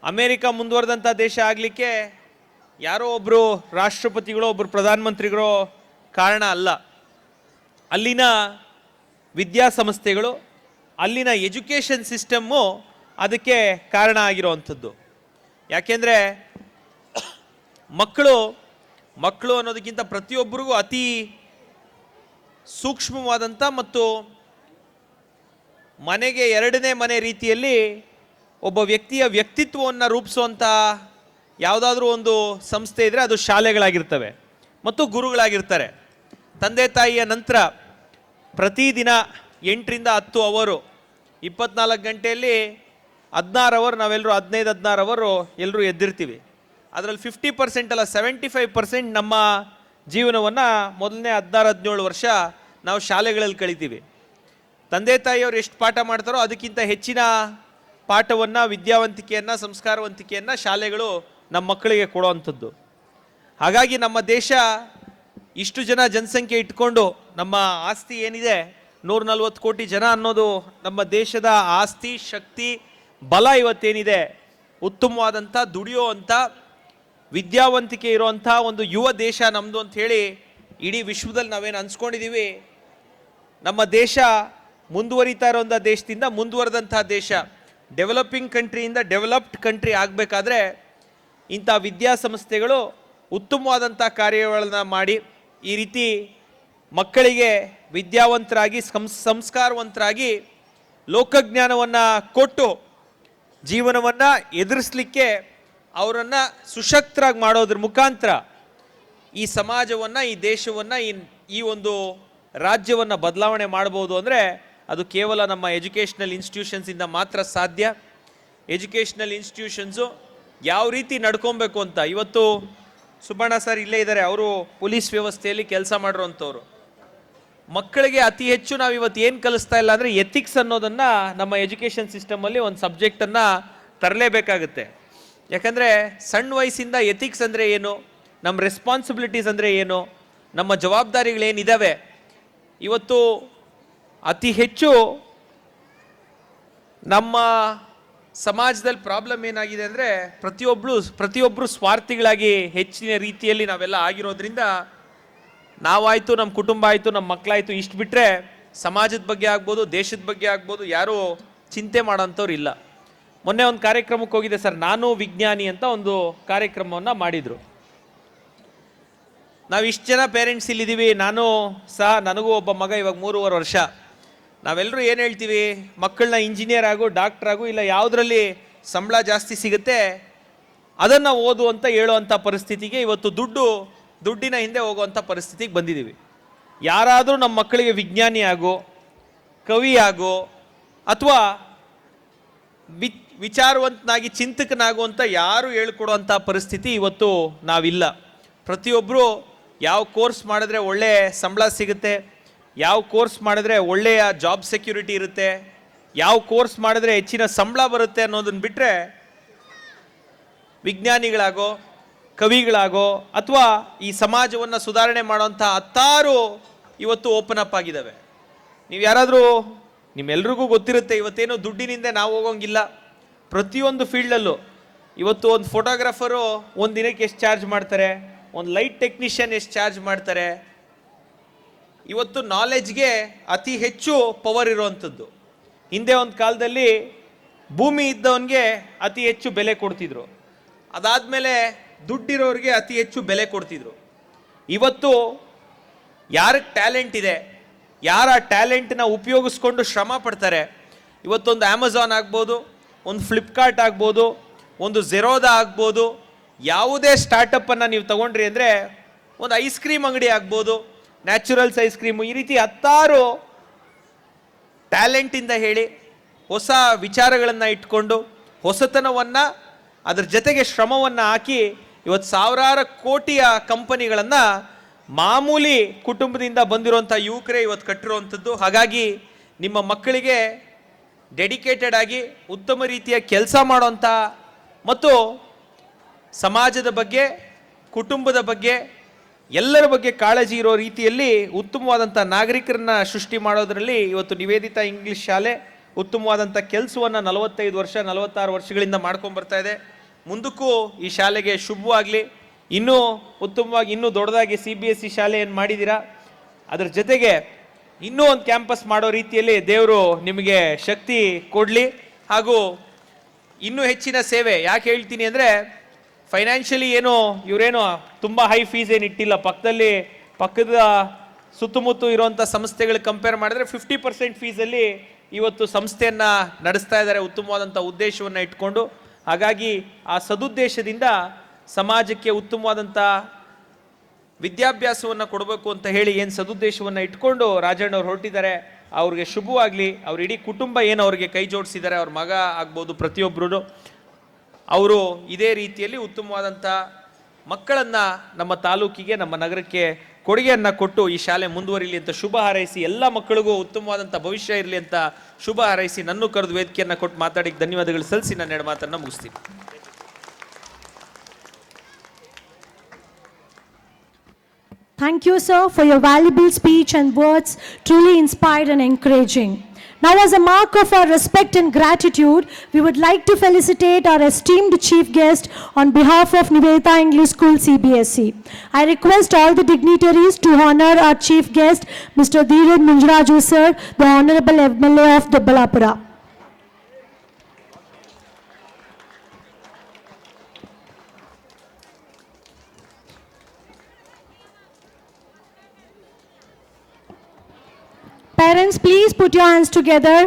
J: ಅಮೇರಿಕ ಮುಂದುವರೆದಂಥ ದೇಶ ಆಗಲಿಕ್ಕೆ ಯಾರೋ ಒಬ್ಬರು ರಾಷ್ಟ್ರಪತಿಗಳು, ಒಬ್ಬರು ಪ್ರಧಾನಮಂತ್ರಿಗಳು ಕಾರಣ ಅಲ್ಲ. ಅಲ್ಲಿನ ವಿದ್ಯಾಸಂಸ್ಥೆಗಳು, ಅಲ್ಲಿನ ಎಜುಕೇಷನ್ ಸಿಸ್ಟಮ್ಮು ಅದಕ್ಕೆ ಕಾರಣ ಆಗಿರೋವಂಥದ್ದು. ಯಾಕೆಂದರೆ ಮಕ್ಕಳು ಅನ್ನೋದಕ್ಕಿಂತ ಪ್ರತಿಯೊಬ್ಬರಿಗೂ ಅತಿ ಸೂಕ್ಷ್ಮವಾದಂಥ ಮತ್ತು ಮನೆಗೆ ಎರಡನೇ ಮನೆ ರೀತಿಯಲ್ಲಿ ಒಬ್ಬ ವ್ಯಕ್ತಿಯ ವ್ಯಕ್ತಿತ್ವವನ್ನು ರೂಪಿಸುವಂಥ ಯಾವುದಾದ್ರೂ ಒಂದು ಸಂಸ್ಥೆ ಇದ್ದರೆ ಅದು ಶಾಲೆಗಳಾಗಿರ್ತವೆ ಮತ್ತು ಗುರುಗಳಾಗಿರ್ತಾರೆ. ತಂದೆ ತಾಯಿಯ ನಂತರ ಪ್ರತಿದಿನ 8 ರಿಂದ 10 ಅವರು, 24 ಗಂಟೆಯಲ್ಲಿ 16 ಅವರ್ ನಾವೆಲ್ಲರೂ 15-16 ಅವರು ಎಲ್ಲರೂ ಎದ್ದಿರ್ತೀವಿ. ಅದರಲ್ಲಿ 50% ಅಲ್ಲ 75% ನಮ್ಮ ಜೀವನವನ್ನು ಮೊದಲನೇ 16-17 ವರ್ಷ ನಾವು ಶಾಲೆಗಳಲ್ಲಿ ಕಳಿತೀವಿ. ತಂದೆ ತಾಯಿಯವರು ಎಷ್ಟು ಪಾಠ ಮಾಡ್ತಾರೋ ಅದಕ್ಕಿಂತ ಹೆಚ್ಚಿನ ಪಾಠವನ್ನು, ವಿದ್ಯಾವಂತಿಕೆಯನ್ನು, ಸಂಸ್ಕಾರವಂತಿಕೆಯನ್ನು ಶಾಲೆಗಳು ನಮ್ಮ ಮಕ್ಕಳಿಗೆ ಕೊಡುವಂಥದ್ದು. ಹಾಗಾಗಿ ನಮ್ಮ ದೇಶ ಇಷ್ಟು ಜನಸಂಖ್ಯೆ ಇಟ್ಕೊಂಡು ನಮ್ಮ ಆಸ್ತಿ ಏನಿದೆ 140 ಕೋಟಿ ಜನ ಅನ್ನೋದು ನಮ್ಮ ದೇಶದ ಆಸ್ತಿ, ಶಕ್ತಿ, ಬಲ ಇವತ್ತೇನಿದೆ, ಉತ್ತಮವಾದಂಥ ದುಡಿಯುವಂಥ ವಿದ್ಯಾವಂತಿಕೆ ಇರುವಂಥ ಒಂದು ಯುವ ದೇಶ ನಮ್ಮದು ಅಂತ ಹೇಳಿ ಇಡೀ ವಿಶ್ವದಲ್ಲಿ ನಾವೇನು ಅನ್ಸ್ಕೊಂಡಿದ್ದೀವಿ. ನಮ್ಮ ದೇಶ ಮುಂದುವರಿತಾ ಇರೋಂಥ ದೇಶದಿಂದ ಮುಂದುವರೆದಂಥ ದೇಶ, ಡೆವಲಪಿಂಗ್ ಕಂಟ್ರಿಯಿಂದ ಡೆವಲಪ್ಡ್ ಕಂಟ್ರಿ ಆಗಬೇಕಾದ್ರೆ ಇಂಥ ವಿದ್ಯಾಸಂಸ್ಥೆಗಳು ಉತ್ತಮವಾದಂಥ ಕಾರ್ಯಗಳನ್ನು ಮಾಡಿ ಈ ರೀತಿ ಮಕ್ಕಳಿಗೆ ವಿದ್ಯಾವಂತರಾಗಿ, ಸಂಸ್ಕಾರವಂತರಾಗಿ, ಲೋಕಜ್ಞಾನವನ್ನು ಕೊಟ್ಟು ಜೀವನವನ್ನು ಎದುರಿಸಲಿಕ್ಕೆ ಅವರನ್ನು ಸುಶಕ್ತರಾಗಿ ಮಾಡೋದ್ರ ಮುಖಾಂತರ ಈ ಸಮಾಜವನ್ನು, ಈ ದೇಶವನ್ನು, ಈ ಒಂದು ರಾಜ್ಯವನ್ನು ಬದಲಾವಣೆ ಮಾಡ್ಬೋದು. ಅಂದರೆ ಅದು ಕೇವಲ ನಮ್ಮ ಎಜುಕೇಷ್ನಲ್ ಇನ್ಸ್ಟಿಟ್ಯೂಷನ್ಸಿಂದ ಮಾತ್ರ ಸಾಧ್ಯ. ಎಜುಕೇಷ್ನಲ್ ಇನ್ಸ್ಟಿಟ್ಯೂಷನ್ಸು ಯಾವ ರೀತಿ ನಡ್ಕೊಬೇಕು ಅಂತ, ಇವತ್ತು ಸುಬ್ಬಣ್ಣ ಸರ್ ಇಲ್ಲೇ ಇದ್ದಾರೆ, ಅವರು ಪೊಲೀಸ್ ವ್ಯವಸ್ಥೆಯಲ್ಲಿ ಕೆಲಸ ಮಾಡಿರೋಂಥವ್ರು. ಮಕ್ಕಳಿಗೆ ಅತಿ ಹೆಚ್ಚು ನಾವು ಇವತ್ತು ಏನು ಕಲಿಸ್ತಾ ಇಲ್ಲ ಅಂದರೆ ಎಥಿಕ್ಸ್ ಅನ್ನೋದನ್ನು ನಮ್ಮ ಎಜುಕೇಷನ್ ಸಿಸ್ಟಮಲ್ಲಿ ಒಂದು ಸಬ್ಜೆಕ್ಟನ್ನು ತರಲೇಬೇಕಾಗುತ್ತೆ. ಯಾಕಂದರೆ ಸಣ್ಣ ವಯಸ್ಸಿಂದ ಎಥಿಕ್ಸ್ ಅಂದರೆ ಏನು, ನಮ್ಮ ರೆಸ್ಪಾನ್ಸಿಬಿಲಿಟೀಸ್ ಅಂದರೆ ಏನು, ನಮ್ಮ ಜವಾಬ್ದಾರಿಗಳೇನಿದ್ದಾವೆ, ಇವತ್ತು ಅತಿ ಹೆಚ್ಚು ನಮ್ಮ ಸಮಾಜದಲ್ಲಿ ಪ್ರಾಬ್ಲಮ್ ಏನಾಗಿದೆ ಅಂದರೆ ಪ್ರತಿಯೊಬ್ಬರು ಸ್ವಾರ್ಥಿಗಳಾಗಿ ಹೆಚ್ಚಿನ ರೀತಿಯಲ್ಲಿ ನಾವೆಲ್ಲ ಆಗಿರೋದ್ರಿಂದ ನಾವಾಯಿತು, ನಮ್ಮ ಕುಟುಂಬ ಆಯಿತು, ನಮ್ಮ ಮಕ್ಕಳಾಯಿತು, ಇಷ್ಟು ಬಿಟ್ಟರೆ ಸಮಾಜದ ಬಗ್ಗೆ ಆಗ್ಬೋದು, ದೇಶದ ಬಗ್ಗೆ ಆಗ್ಬೋದು ಯಾರೂ ಚಿಂತೆ ಮಾಡೋಂಥವ್ರು ಇಲ್ಲ. ಮೊನ್ನೆ ಒಂದು ಕಾರ್ಯಕ್ರಮಕ್ಕೆ ಹೋಗಿದೆ ಸರ್, ನಾನು ವಿಜ್ಞಾನಿ ಅಂತ ಒಂದು ಕಾರ್ಯಕ್ರಮವನ್ನು ಮಾಡಿದರು. ನಾವು ಇಷ್ಟು ಜನ ಪೇರೆಂಟ್ಸ್ ಇಲ್ಲಿದ್ದೀವಿ, ನಾನು ಸಹ, ನನಗೂ ಒಬ್ಬ ಮಗ ಇವಾಗ 3.5 ವರ್ಷ. ನಾವೆಲ್ಲರೂ ಏನು ಹೇಳ್ತೀವಿ, ಮಕ್ಕಳನ್ನ ಇಂಜಿನಿಯರ್ ಆಗು, ಡಾಕ್ಟರ್ ಆಗು, ಇಲ್ಲ ಯಾವುದರಲ್ಲಿ ಸಂಬಳ ಜಾಸ್ತಿ ಸಿಗುತ್ತೆ ಅದನ್ನು ಓದು ಅಂತ ಹೇಳುವಂಥ ಪರಿಸ್ಥಿತಿಗೆ ಇವತ್ತು ದುಡ್ಡಿನ ಹಿಂದೆ ಹೋಗುವಂಥ ಪರಿಸ್ಥಿತಿಗೆ ಬಂದಿದ್ದೀವಿ. ಯಾರಾದರೂ ನಮ್ಮ ಮಕ್ಕಳಿಗೆ ವಿಜ್ಞಾನಿ ಆಗೋ, ಕವಿ ಆಗೋ, ಅಥವಾ ವಿಚಾರವಂತನಾಗಿ ಚಿಂತಕನಾಗು ಅಂತ ಯಾರು ಹೇಳ್ಕೊಡುವಂಥ ಪರಿಸ್ಥಿತಿ ಇವತ್ತು ನಾವಿಲ್ಲ. ಪ್ರತಿಯೊಬ್ಬರು ಯಾವ ಕೋರ್ಸ್ ಮಾಡಿದ್ರೆ ಒಳ್ಳೆಯ ಸಂಬಳ ಸಿಗುತ್ತೆ, ಯಾವ ಕೋರ್ಸ್ ಮಾಡಿದ್ರೆ ಒಳ್ಳೆಯ ಜಾಬ್ ಸೆಕ್ಯೂರಿಟಿ ಇರುತ್ತೆ, ಯಾವ ಕೋರ್ಸ್ ಮಾಡಿದ್ರೆ ಹೆಚ್ಚಿನ ಸಂಬಳ ಬರುತ್ತೆ ಅನ್ನೋದನ್ನು ಬಿಟ್ಟರೆ ವಿಜ್ಞಾನಿಗಳಾಗೋ, ಕವಿಗಳಾಗೋ, ಅಥವಾ ಈ ಸಮಾಜವನ್ನು ಸುಧಾರಣೆ ಮಾಡುವಂಥ 10 ಇವತ್ತು ಓಪನ್ ಅಪ್ ಆಗಿದ್ದಾವೆ. ನೀವು ಯಾರಾದರೂ, ನಿಮ್ಮೆಲ್ರಿಗೂ ಗೊತ್ತಿರುತ್ತೆ, ಇವತ್ತೇನು ದುಡ್ಡಿನಿಂದ ನಾವು ಹೋಗೋಂಗಿಲ್ಲ. ಪ್ರತಿಯೊಂದು ಫೀಲ್ಡಲ್ಲೂ ಇವತ್ತು ಒಂದು ಫೋಟೋಗ್ರಾಫರು ಒಂದು ದಿನಕ್ಕೆ ಎಷ್ಟು ಚಾರ್ಜ್ ಮಾಡ್ತಾರೆ, ಒಂದು ಲೈಟ್ ಟೆಕ್ನಿಷಿಯನ್ ಎಷ್ಟು ಚಾರ್ಜ್ ಮಾಡ್ತಾರೆ. ಇವತ್ತು ನಾಲೆಡ್ಜ್ಗೆ ಅತಿ ಹೆಚ್ಚು ಪವರ್ ಇರುವಂಥದ್ದು. ಹಿಂದೆ ಒಂದು ಕಾಲದಲ್ಲಿ ಭೂಮಿ ಇದ್ದವನಿಗೆ ಅತಿ ಹೆಚ್ಚು ಬೆಲೆ ಕೊಡ್ತಿದ್ರು, ಅದಾದಮೇಲೆ ದುಡ್ಡಿರೋರಿಗೆ ಅತಿ ಹೆಚ್ಚು ಬೆಲೆ ಕೊಡ್ತಿದ್ರು. ಇವತ್ತು ಯಾರಿಗೆ ಟ್ಯಾಲೆಂಟ್ ಇದೆ, ಯಾರ ಟ್ಯಾಲೆಂಟನ್ನ ಉಪಯೋಗಿಸ್ಕೊಂಡು ಶ್ರಮ ಪಡ್ತಾರೆ, ಇವತ್ತೊಂದು ಅಮೆಝಾನ್ ಆಗ್ಬೋದು, ಒಂದು ಫ್ಲಿಪ್ಕಾರ್ಟ್ ಆಗ್ಬೋದು, ಒಂದು ಝೆರೋದಾ ಆಗ್ಬೋದು, ಯಾವುದೇ ಸ್ಟಾರ್ಟಪ್ಪನ್ನು ನೀವು ತಗೊಂಡ್ರಿ ಅಂದರೆ ಒಂದು ಐಸ್ ಕ್ರೀಮ್ ಅಂಗಡಿ ಆಗ್ಬೋದು, ನ್ಯಾಚುರಲ್ಸ್ ಐಸ್ ಕ್ರೀಮು, ಈ ರೀತಿ ಹತ್ತಾರು ಟ್ಯಾಲೆಂಟಿಂದ ಹೇಳಿ ಹೊಸ ವಿಚಾರಗಳನ್ನು ಇಟ್ಕೊಂಡು ಹೊಸತನವನ್ನು ಅದ್ರ ಜೊತೆಗೆ ಶ್ರಮವನ್ನು ಹಾಕಿ ಇವತ್ತು ಸಾವಿರಾರು ಕೋಟಿಯ ಕಂಪನಿಗಳನ್ನು ಮಾಮೂಲಿ ಕುಟುಂಬದಿಂದ ಬಂದಿರುವಂಥ ಯುವಕರೇ ಇವತ್ತು ಕಟ್ಟಿರುವಂಥದ್ದು. ಹಾಗಾಗಿ ನಿಮ್ಮ ಮಕ್ಕಳಿಗೆ ಡೆಡಿಕೇಟೆಡ್ ಆಗಿ ಉತ್ತಮ ರೀತಿಯ ಕೆಲಸ ಮಾಡೋಂಥ ಮತ್ತು ಸಮಾಜದ ಬಗ್ಗೆ, ಕುಟುಂಬದ ಬಗ್ಗೆ, ಎಲ್ಲರ ಬಗ್ಗೆ ಕಾಳಜಿ ಇರೋ ರೀತಿಯಲ್ಲಿ ಉತ್ತಮವಾದಂಥ ನಾಗರಿಕರನ್ನ ಸೃಷ್ಟಿ ಮಾಡೋದರಲ್ಲಿ ಇವತ್ತು ನಿವೇದಿತಾ ಇಂಗ್ಲಿಷ್ ಶಾಲೆ ಉತ್ತಮವಾದಂಥ ಕೆಲಸವನ್ನು 45 ವರ್ಷ 46 ವರ್ಷಗಳಿಂದ ಮಾಡ್ಕೊಂಡು ಬರ್ತಾ ಇದೆ. ಮುಂದಕ್ಕೂ ಈ ಶಾಲೆಗೆ ಶುಭವಾಗಲಿ. ಇನ್ನೂ ಉತ್ತಮವಾಗಿ ಇನ್ನೂ ದೊಡ್ಡದಾಗಿ CBSE ಶಾಲೆ ಏನು ಮಾಡಿದ್ದೀರಾ ಅದರ ಜೊತೆಗೆ ಇನ್ನೂ ಒಂದು ಕ್ಯಾಂಪಸ್ ಮಾಡೋ ರೀತಿಯಲ್ಲಿ ದೇವರು ನಿಮಗೆ ಶಕ್ತಿ ಕೊಡಲಿ. ಹಾಗೂ ಇನ್ನೂ ಹೆಚ್ಚಿನ ಸೇವೆ. ಯಾಕೆ ಹೇಳ್ತೀನಿ ಅಂದರೆ, ಫೈನಾನ್ಷಿಯಲಿ ಏನೋ ಇವರೇನೋ ತುಂಬ ಹೈ ಫೀಸ್ ಏನು ಇಟ್ಟಿಲ್ಲ. ಪಕ್ಕದ ಸುತ್ತಮುತ್ತ ಇರುವಂಥ ಸಂಸ್ಥೆಗಳಿಗೆ ಕಂಪೇರ್ ಮಾಡಿದ್ರೆ 50% ಫೀಸಲ್ಲಿ ಇವತ್ತು ಸಂಸ್ಥೆಯನ್ನು ನಡೆಸ್ತಾ ಇದ್ದಾರೆ, ಉತ್ತಮವಾದಂಥ ಉದ್ದೇಶವನ್ನು ಇಟ್ಕೊಂಡು. ಹಾಗಾಗಿ ಆ ಸದುದ್ದೇಶದಿಂದ ಸಮಾಜಕ್ಕೆ ಉತ್ತಮವಾದಂಥ ವಿದ್ಯಾಭ್ಯಾಸವನ್ನು ಕೊಡಬೇಕು ಅಂತ ಹೇಳಿ ಏನು ಸದುದ್ದೇಶವನ್ನು ಇಟ್ಕೊಂಡು ರಾಜಣ್ಣವ್ರು ಹೊರಟಿದ್ದಾರೆ, ಅವ್ರಿಗೆ ಶುಭವಾಗಲಿ. ಅವ್ರ ಇಡೀ ಕುಟುಂಬ ಏನು ಅವ್ರಿಗೆ ಕೈ ಜೋಡಿಸಿದ್ದಾರೆ, ಅವ್ರ ಮಗ ಆಗ್ಬೋದು, ಪ್ರತಿಯೊಬ್ಬರು ಅವರು ಇದೇ ರೀತಿಯಲ್ಲಿ ಉತ್ತಮವಾದಂಥ ಮಕ್ಕಳನ್ನು ನಮ್ಮ ತಾಲೂಕಿಗೆ, ನಮ್ಮ ನಗರಕ್ಕೆ ಕೊಡುಗೆಯನ್ನು ಕೊಟ್ಟು ಈ ಶಾಲೆ ಮುಂದುವರಿಲಿ ಅಂತ ಶುಭ ಹಾರೈಸಿ, ಎಲ್ಲ ಮಕ್ಕಳಿಗೂ ಉತ್ತಮವಾದಂಥ ಭವಿಷ್ಯ ಇರಲಿ ಅಂತ ಶುಭ ಹಾರೈಸಿ, ನನ್ನೂ ಕರೆದು ವೇದಿಕೆಯನ್ನು ಕೊಟ್ಟು ಮಾತಾಡಿ ಧನ್ಯವಾದಗಳು ಸಲ್ಲಿಸಿ ನನ್ನ ಎರಡು ಮಾತನ್ನು ಮುಗಿಸ್ತೀನಿ.
A: Thank you, sir, for your valuable speech and words, truly inspired and encouraging. Now, as a mark of our respect and gratitude, we would like to felicitate our esteemed chief guest on behalf of Nivedita English School CBSE. I request all the dignitaries to honor our chief guest, Mr. Dheeraj Munjraju, sir, the Honorable MLA of Dobbulapura. Parents, please put your hands together.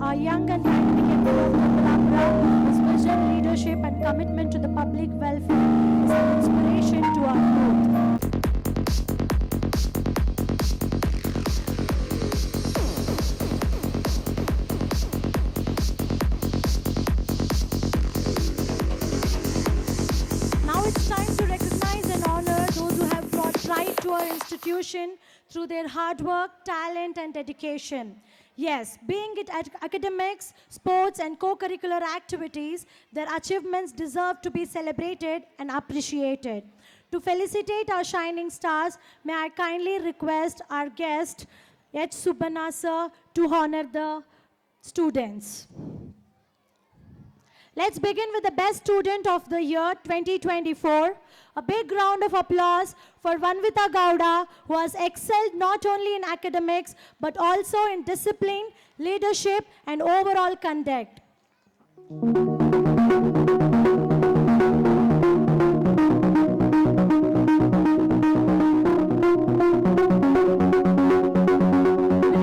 A: Our young and dynamic MLA of Dobbulapura, his vision, leadership and commitment to the public welfare is an inspiration to our youth. Now it's time to recognize and honor those who have brought pride to our institution through their hard work, talent and dedication. Yes, being it academics, sports and co-curricular activities, their achievements deserve to be celebrated and appreciated. To felicitate our shining stars, may I kindly request our guest, H. Subbanna sir, to honor the students. Let's begin with the best student of the year 2024. A big round of applause for Vanvita Gowda, who has excelled not only in academics but also in discipline, leadership and overall conduct. We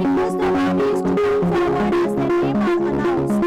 A: request the awardees to come forward as their name are announced.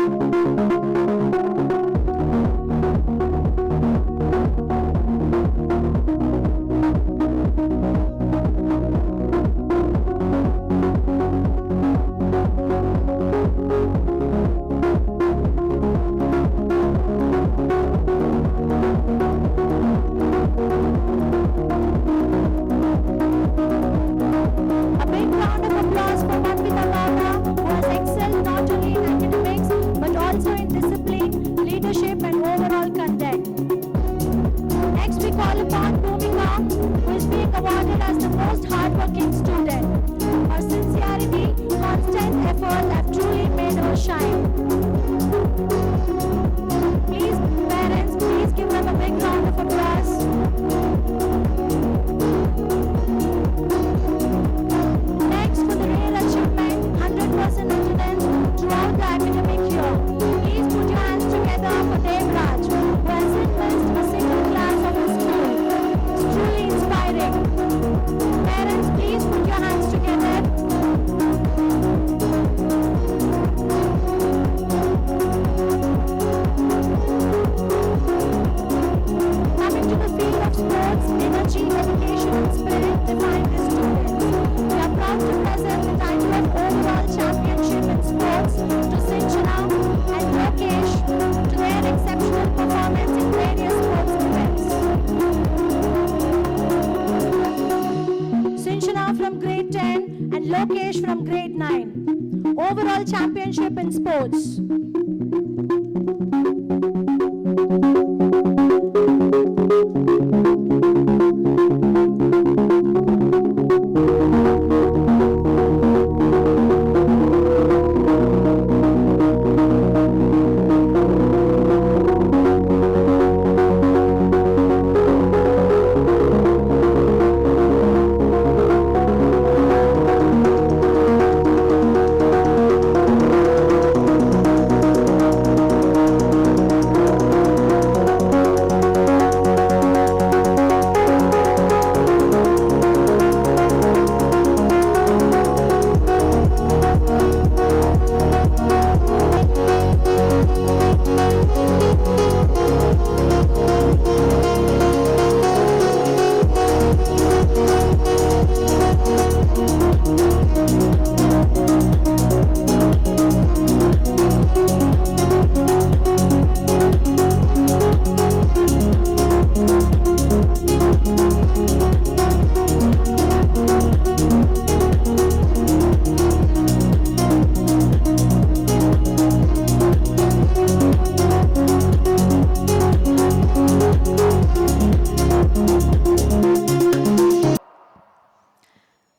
A: grade 10 and Lokesh from grade 9. Overall championship in sports.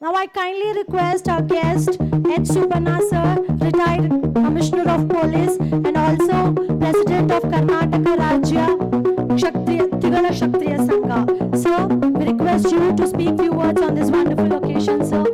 A: Now I kindly request our guest, H. Subanna sir, retired Commissioner of Police and also President of Karnataka Rajya Trigala Kshatriya Sangha. Sir, we request you to speak few words on this wonderful occasion, sir.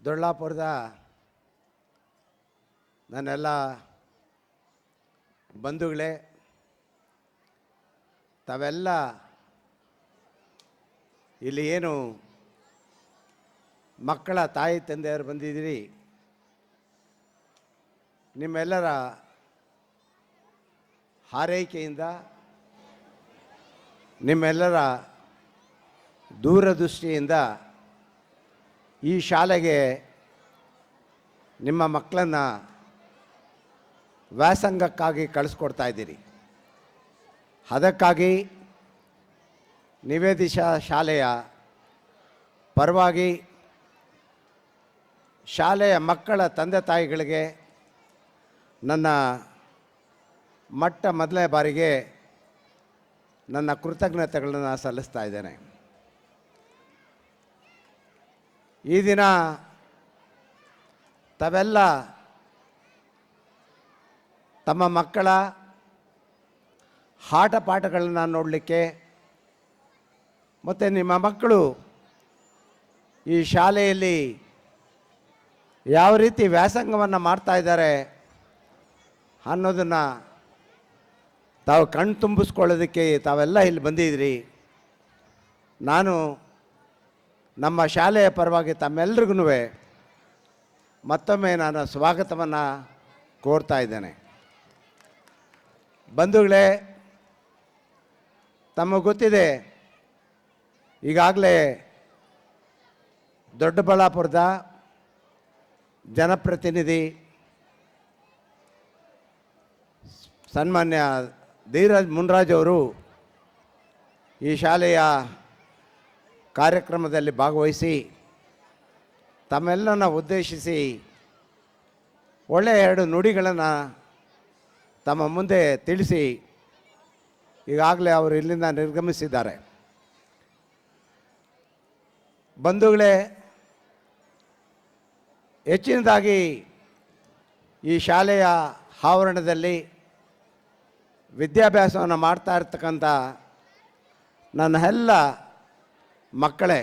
K: ದೊಳ್ಳಾಪುರದ ನನ್ನೆಲ್ಲ ಬಂಧುಗಳೇ, ತಾವೆಲ್ಲ ಇಲ್ಲಿ ಏನು ಮಕ್ಕಳ ತಾಯಿ ತಂದೆಯರು ಬಂದಿದ್ದೀರಿ, ನಿಮ್ಮೆಲ್ಲರ ಹಾರೈಕೆಯಿಂದ, ನಿಮ್ಮೆಲ್ಲರ ದೂರದೃಷ್ಟಿಯಿಂದ ಈ ಶಾಲೆಗೆ ನಿಮ್ಮ ಮಕ್ಕಳನ್ನು ವ್ಯಾಸಂಗಕ್ಕಾಗಿ ಕಳಿಸ್ಕೊಡ್ತಾ ಇದ್ದೀರಿ. ಅದಕ್ಕಾಗಿ ನಿವೇದಿತ ಶಾಲೆಯ ಪರವಾಗಿ ಶಾಲೆಯ ಮಕ್ಕಳ ತಂದೆ ತಾಯಿಗಳಿಗೆ ನನ್ನ ಮೊದಲನೇ ಬಾರಿಗೆ ನನ್ನ ಕೃತಜ್ಞತೆಗಳನ್ನು ಸಲ್ಲಿಸ್ತಾ ಇದ್ದೇನೆ. ಈ ದಿನ ತಾವೆಲ್ಲ ತಮ್ಮ ಮಕ್ಕಳ ಆಟ ಪಾಠಗಳನ್ನು ನೋಡಲಿಕ್ಕೆ ಮತ್ತು ನಿಮ್ಮ ಮಕ್ಕಳು ಈ ಶಾಲೆಯಲ್ಲಿ ಯಾವ ರೀತಿ ವ್ಯಾಸಂಗವನ್ನು ಮಾಡ್ತಾ ಇದ್ದಾರೆ ಅನ್ನೋದನ್ನು ತಾವು ಕಣ್ಣು ತುಂಬಿಸ್ಕೊಳ್ಳೋದಕ್ಕೆ ತಾವೆಲ್ಲ ಇಲ್ಲಿ ಬಂದಿದ್ದೀರಿ. ನಾನು ನಮ್ಮ ಶಾಲೆಯ ಪರವಾಗಿ ತಮ್ಮೆಲ್ಲರಿಗೂ ಮತ್ತೊಮ್ಮೆ ನಾನು ಸ್ವಾಗತವನ್ನು ಕೋರ್ತಾ ಇದ್ದೇನೆ. ಬಂಧುಗಳೇ, ತಮಗೆ ಗೊತ್ತಿದೆ, ಈಗಾಗಲೇ ದೊಡ್ಡಬಳ್ಳಾಪುರದ ಜನಪ್ರತಿನಿಧಿ ಸನ್ಮಾನ್ಯ ಧೀರಜ್ ಮುನ್ರಾಜ್ ಅವರು ಈ ಶಾಲೆಯ ಕಾರ್ಯಕ್ರಮದಲ್ಲಿ ಭಾಗವಹಿಸಿ ತಮ್ಮೆಲ್ಲನ ಉದ್ದೇಶಿಸಿ ಒಳ್ಳೆಯ 2 ನುಡಿಗಳನ್ನು ತಮ್ಮ ಮುಂದೆ ತಿಳಿಸಿ ಈಗಾಗಲೇ ಅವರು ಇಲ್ಲಿಂದ ನಿರ್ಗಮಿಸಿದ್ದಾರೆ. ಬಂಧುಗಳೇ, ಹೆಚ್ಚಿನದಾಗಿ ಈ ಶಾಲೆಯ ಆವರಣದಲ್ಲಿ ವಿದ್ಯಾಭ್ಯಾಸವನ್ನು ಮಾಡ್ತಾ ಇರ್ತಕ್ಕಂಥ ನನ್ನ ಎಲ್ಲ ಮಕ್ಕಳೇ,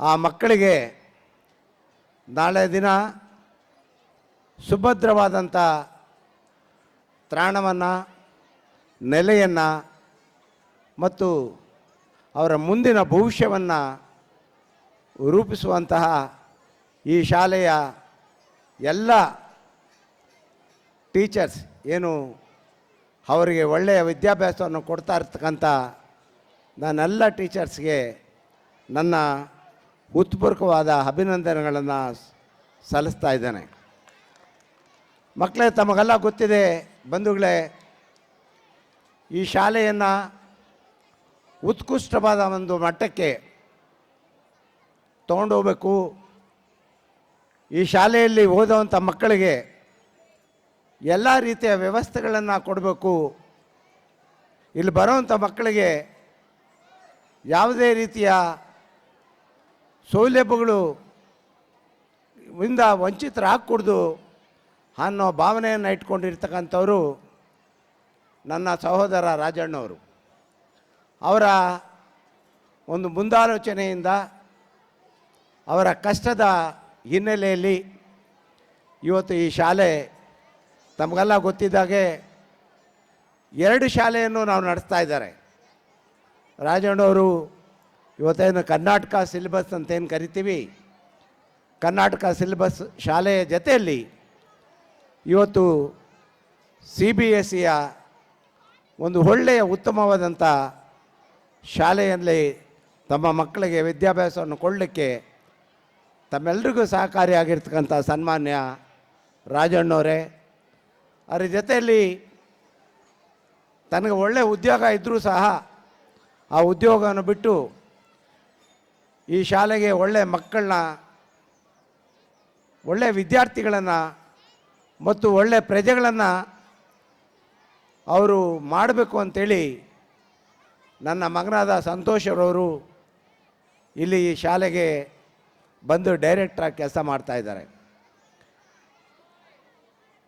K: ಆ ಮಕ್ಕಳಿಗೆ ನಾಳೆ ದಿನ ಸುಭದ್ರವಾದಂಥ ತ್ರಾಣವನ್ನು, ನೆಲೆಯನ್ನು ಮತ್ತು ಅವರ ಮುಂದಿನ ಭವಿಷ್ಯವನ್ನು ರೂಪಿಸುವಂತಹ ಈ ಶಾಲೆಯ ಎಲ್ಲ ಟೀಚರ್ಸ್ ಏನು ಅವರಿಗೆ ಒಳ್ಳೆಯ ವಿದ್ಯಾಭ್ಯಾಸವನ್ನು ಕೊಡ್ತಾ ಇರ್ತಕ್ಕಂಥ ನಾನೆಲ್ಲ ಟೀಚರ್ಸ್ಗೆ ನನ್ನ ಹೃತ್ಪೂರ್ವಕವಾದ ಅಭಿನಂದನೆಗಳನ್ನು ಸಲ್ಲಿಸ್ತಾ ಇದ್ದೇನೆ. ಮಕ್ಕಳೇ, ತಮಗೆಲ್ಲ ಗೊತ್ತಿದೆ ಬಂಧುಗಳೇ, ಈ ಶಾಲೆಯನ್ನು ಉತ್ಕೃಷ್ಟವಾದ ಒಂದು ಮಟ್ಟಕ್ಕೆ ತೊಗೊಂಡೋಗ್ಬೇಕು. ಈ ಶಾಲೆಯಲ್ಲಿ ಓದುವಂಥ ಮಕ್ಕಳಿಗೆ ಎಲ್ಲ ರೀತಿಯ ವ್ಯವಸ್ಥೆಗಳನ್ನು ಕೊಡಬೇಕು. ಇಲ್ಲಿ ಬರೋವಂಥ ಮಕ್ಕಳಿಗೆ ಯಾವುದೇ ರೀತಿಯ ಸೌಲಭ್ಯಗಳು ಇಂದ ವಂಚಿತರಾಗಕೂಡ್ದು ಅನ್ನೋ ಭಾವನೆಯನ್ನು ಇಟ್ಕೊಂಡಿರ್ತಕ್ಕಂಥವರು ನನ್ನ ಸಹೋದರ ರಾಜಣ್ಣವರು. ಅವರ ಒಂದು ಮುಂದಾಲೋಚನೆಯಿಂದ, ಅವರ ಕಷ್ಟದ ಹಿನ್ನೆಲೆಯಲ್ಲಿ ಇವತ್ತು ಈ ಶಾಲೆ ತಮಗೆಲ್ಲ ಗೊತ್ತಿದ್ದಾಗೆ 2 ಶಾಲೆಯನ್ನು ನಾವು ನಡೆಸ್ತಾ ಇದ್ದಾರೆ. ರಾಜಣ್ಣವರು ಇವತ್ತೇನು ಕರ್ನಾಟಕ ಸಿಲೆಬಸ್ ಅಂತೇನು ಕರಿತೀವಿ, ಕರ್ನಾಟಕ ಸಿಲೆಬಸ್ ಶಾಲೆಯ ಜೊತೆಯಲ್ಲಿ ಇವತ್ತು CBSEಯ ಒಂದು ಒಳ್ಳೆಯ ಉತ್ತಮವಾದಂಥ ಶಾಲೆಯಲ್ಲಿ ತಮ್ಮ ಮಕ್ಕಳಿಗೆ ವಿದ್ಯಾಭ್ಯಾಸವನ್ನು ಕೊಡಲಿಕ್ಕೆ ತಮ್ಮೆಲ್ಲರಿಗೂ ಸಹಕಾರಿಯಾಗಿರ್ತಕ್ಕಂಥ ಸನ್ಮಾನ್ಯ ರಾಜಣ್ಣವರೇ, ಅದರ ಜೊತೆಯಲ್ಲಿ ತನಗೆ ಒಳ್ಳೆಯ ಉದ್ಯೋಗ ಇದ್ದರೂ ಸಹ ಆ ಉದ್ಯೋಗವನ್ನು ಬಿಟ್ಟು ಈ ಶಾಲೆಗೆ ಒಳ್ಳೆಯ ಮಕ್ಕಳನ್ನ, ಒಳ್ಳೆಯ ವಿದ್ಯಾರ್ಥಿಗಳನ್ನು ಮತ್ತು ಒಳ್ಳೆಯ ಪ್ರಜೆಗಳನ್ನು ಅವರು ಮಾಡಬೇಕು ಅಂಥೇಳಿ ನನ್ನ ಮಗನಾದ ಸಂತೋಷರವರು ಇಲ್ಲಿ ಈ ಶಾಲೆಗೆ ಬಂದು ಡೈರೆಕ್ಟ್ರಾಗಿ ಕೆಲಸ ಮಾಡ್ತಾಯಿದ್ದಾರೆ.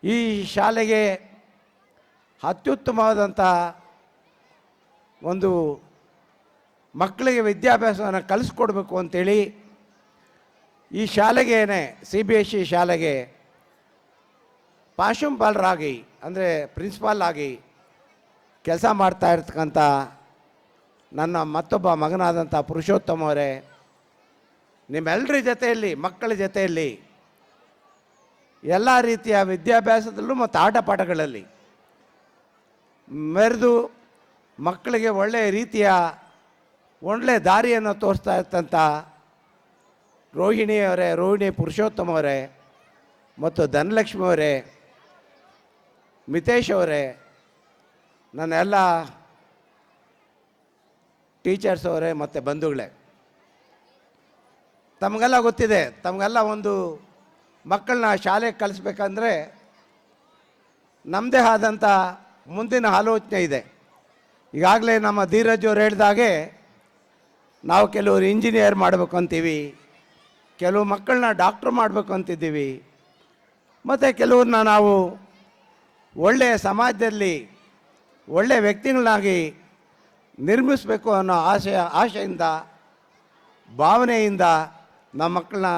K: ಈ ಶಾಲೆಗೆ ಅತ್ಯುತ್ತಮವಾದಂಥ ಒಂದು ಮಕ್ಕಳಿಗೆ ವಿದ್ಯಾಭ್ಯಾಸವನ್ನು ಕಲಿಸ್ಕೊಡ್ಬೇಕು ಅಂಥೇಳಿ ಈ ಶಾಲೆಗೇನೆ CBSE ಶಾಲೆಗೆ ಪ್ರಾಂಶುಪಾಲರಾಗಿ, ಅಂದರೆ ಪ್ರಿನ್ಸಿಪಾಲ್ ಆಗಿ ಕೆಲಸ ಮಾಡ್ತಾ ಇರ್ತಕ್ಕಂಥ ನನ್ನ ಮತ್ತೊಬ್ಬ ಮಗನಾದಂಥ ಪುರುಷೋತ್ತಮ ಅವರೇ, ನಿಮ್ಮೆಲ್ಲರ ಜೊತೆಯಲ್ಲಿ, ಮಕ್ಕಳ ಜೊತೆಯಲ್ಲಿ ಎಲ್ಲ ರೀತಿಯ ವಿದ್ಯಾಭ್ಯಾಸದಲ್ಲೂ ಮತ್ತು ಆಟ ಪಾಠಗಳಲ್ಲಿ ಮೆರೆದು ಮಕ್ಕಳಿಗೆ ಒಳ್ಳೆಯ ರೀತಿಯ ಒಳ್ಳೆಯ ದಾರಿಯನ್ನು ತೋರಿಸ್ತಾ ಇರ್ತಂಥ ರೋಹಿಣಿ ಪುರುಷೋತ್ತಮ ಅವರೇ ಮತ್ತು ಧನಲಕ್ಷ್ಮಿ ಅವರೇ, ಮಿತೇಶ್ ಅವರೇ, ನನ್ನ ಎಲ್ಲ ಟೀಚರ್ಸ್ ಅವರೇ ಮತ್ತು ಬಂಧುಗಳೇ, ತಮಗೆಲ್ಲ ಗೊತ್ತಿದೆ, ತಮಗೆಲ್ಲ ಒಂದು ಮಕ್ಕಳನ್ನ ಶಾಲೆಗೆ ಕಲಿಸ್ಬೇಕಂದ್ರೆ ನಮ್ಮದೇ ಆದಂಥ ಮುಂದಿನ ಆಲೋಚನೆ ಇದೆ. ಈಗಾಗಲೇ ನಮ್ಮ ಧೀರಜ್ ಅವರು ಹೇಳಿದಾಗೆ ನಾವು ಕೆಲವರು ಇಂಜಿನಿಯರ್ ಮಾಡಬೇಕು ಅಂತೀವಿ, ಕೆಲವು ಮಕ್ಕಳನ್ನ ಡಾಕ್ಟ್ರ್ ಮಾಡಬೇಕು ಅಂತಿದ್ದೀವಿ, ಮತ್ತು ಕೆಲವ್ರನ್ನ ನಾವು ಒಳ್ಳೆಯ ಸಮಾಜದಲ್ಲಿ ಒಳ್ಳೆಯ ವ್ಯಕ್ತಿಗಳಾಗಿ ನಿರ್ಮಿಸಬೇಕು ಅನ್ನೋ ಆಶೆಯಿಂದ, ಭಾವನೆಯಿಂದ ನಮ್ಮ ಮಕ್ಕಳನ್ನ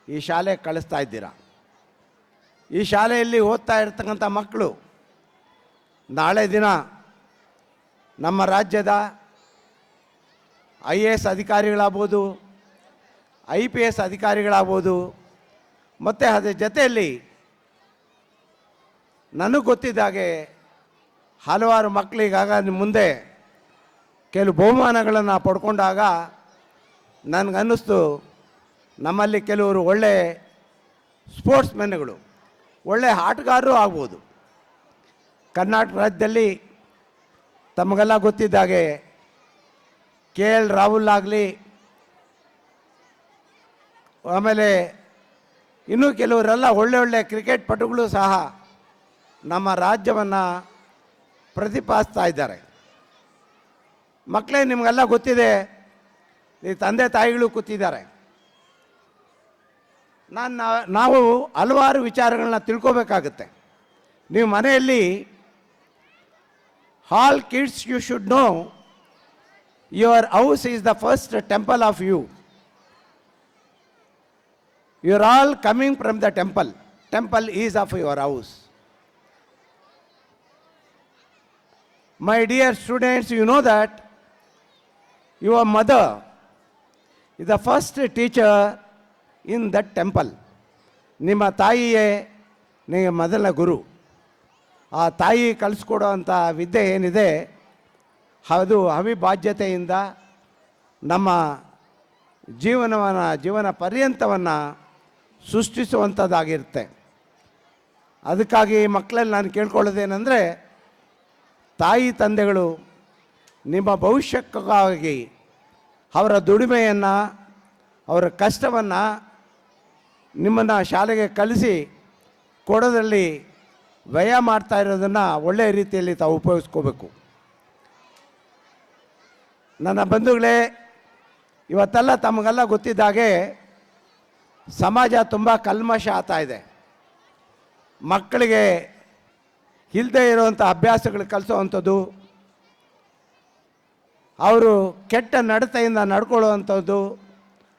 K: ಈ ಶಾಲೆಗೆ ಕಳಿಸ್ತಾ ಇದ್ದೀರಾ. ಈ ಶಾಲೆಯಲ್ಲಿ ಓದ್ತಾ ಇರ್ತಕ್ಕಂಥ ಮಕ್ಕಳು ನಾಳೆ ದಿನ ನಮ್ಮ ರಾಜ್ಯದ IAS ಅಧಿಕಾರಿಗಳಾಗ್ಬೋದು, IPS ಅಧಿಕಾರಿಗಳಾಗ್ಬೋದು, ಮತ್ತು ಅದರ ಜೊತೆಯಲ್ಲಿ ನನಗೆ ಗೊತ್ತಿದ್ದಾಗೆ ಹಲವಾರು ಮಕ್ಕಳಿಗಾಗ ಮುಂದೆ ಕೆಲವು ಬಹುಮಾನಗಳನ್ನು ಪಡ್ಕೊಂಡಾಗ ನನಗನ್ನಿಸ್ತು, ನಮ್ಮಲ್ಲಿ ಕೆಲವರು ಒಳ್ಳೆ ಸ್ಪೋರ್ಟ್ಸ್ ಮೆನ್ಗಳು, ಒಳ್ಳೆಯ ಆಟಗಾರರು ಆಗ್ಬೋದು. ಕರ್ನಾಟಕ ರಾಜ್ಯದಲ್ಲಿ ತಮಗೆಲ್ಲ ಗೊತ್ತಿದ್ದಾಗೆ KL ರಾಹುಲ್ ಆಗಲಿ, ಆಮೇಲೆ ಇನ್ನೂ ಕೆಲವರೆಲ್ಲ ಒಳ್ಳೆ ಕ್ರಿಕೆಟ್ ಪಟುಗಳು ಸಹ ನಮ್ಮ ರಾಜ್ಯವನ್ನು ಪ್ರತಿಪಾದಿಸ್ತಾ ಇದ್ದಾರೆ. ಮಕ್ಕಳೇ, ನಿಮಗೆಲ್ಲ ಗೊತ್ತಿದೆ, ಈ ತಂದೆ ತಾಯಿಗಳು ಕೂತಿದ್ದಾರೆ. ನಾವು ಹಲವಾರು ವಿಚಾರಗಳನ್ನ ತಿಳ್ಕೋಬೇಕಾಗುತ್ತೆ. ನೀವು ಮನೆಯಲ್ಲಿ all kids you should know your house is the first temple of you. You are all coming from the temple. Temple is of your house. My dear students, you know that your mother is the first teacher in that temple. ನಿಮ್ಮ ತಾಯಿಯೇ ನಿಮಗೆ ಮೊದಲ ಗುರು. ಆ ತಾಯಿ ಕಲಿಸ್ಕೊಡೋ ಅಂಥ ವಿದ್ಯೆ ಏನಿದೆ ಅದು ಅವಿಭಾಜ್ಯತೆಯಿಂದ ನಮ್ಮ ಜೀವನ ಪರ್ಯಂತವನ್ನು ಸೃಷ್ಟಿಸುವಂಥದ್ದಾಗಿರುತ್ತೆ. ಅದಕ್ಕಾಗಿ ಮಕ್ಕಳಲ್ಲಿ ನಾನು ಕೇಳ್ಕೊಳ್ಳೋದೇನೆಂದರೆ, ತಾಯಿ ತಂದೆಗಳು ನಿಮ್ಮ ಭವಿಷ್ಯಕ್ಕಾಗಿ ಅವರ ದುಡಿಮೆಯನ್ನು, ಅವರ ಕಷ್ಟವನ್ನು ನಿಮ್ಮನ್ನು ಶಾಲೆಗೆ ಕಲಿಸಿ ಕೊಡೋದ್ರಲ್ಲಿ ವ್ಯಯ ಮಾಡ್ತಾ ಇರೋದನ್ನು ಒಳ್ಳೆಯ ರೀತಿಯಲ್ಲಿ ತಾವು ಉಪಯೋಗಿಸ್ಕೋಬೇಕು. ನನ್ನ ಬಂಧುಗಳೇ, ಇವತ್ತೆಲ್ಲ ತಮಗೆಲ್ಲ ಗೊತ್ತಿದ್ದಾಗೆ ಸಮಾಜ ತುಂಬ ಕಲ್ಮಶ ಆಗ್ತಾ ಇದೆ. ಮಕ್ಕಳಿಗೆ ಇಲ್ಲದೆ ಇರುವಂಥ ಅಭ್ಯಾಸಗಳು ಕಲಿಸೋವಂಥದ್ದು, ಅವರು ಕೆಟ್ಟ ನಡತೆಯಿಂದ ನಡ್ಕೊಳ್ಳುವಂಥದ್ದು,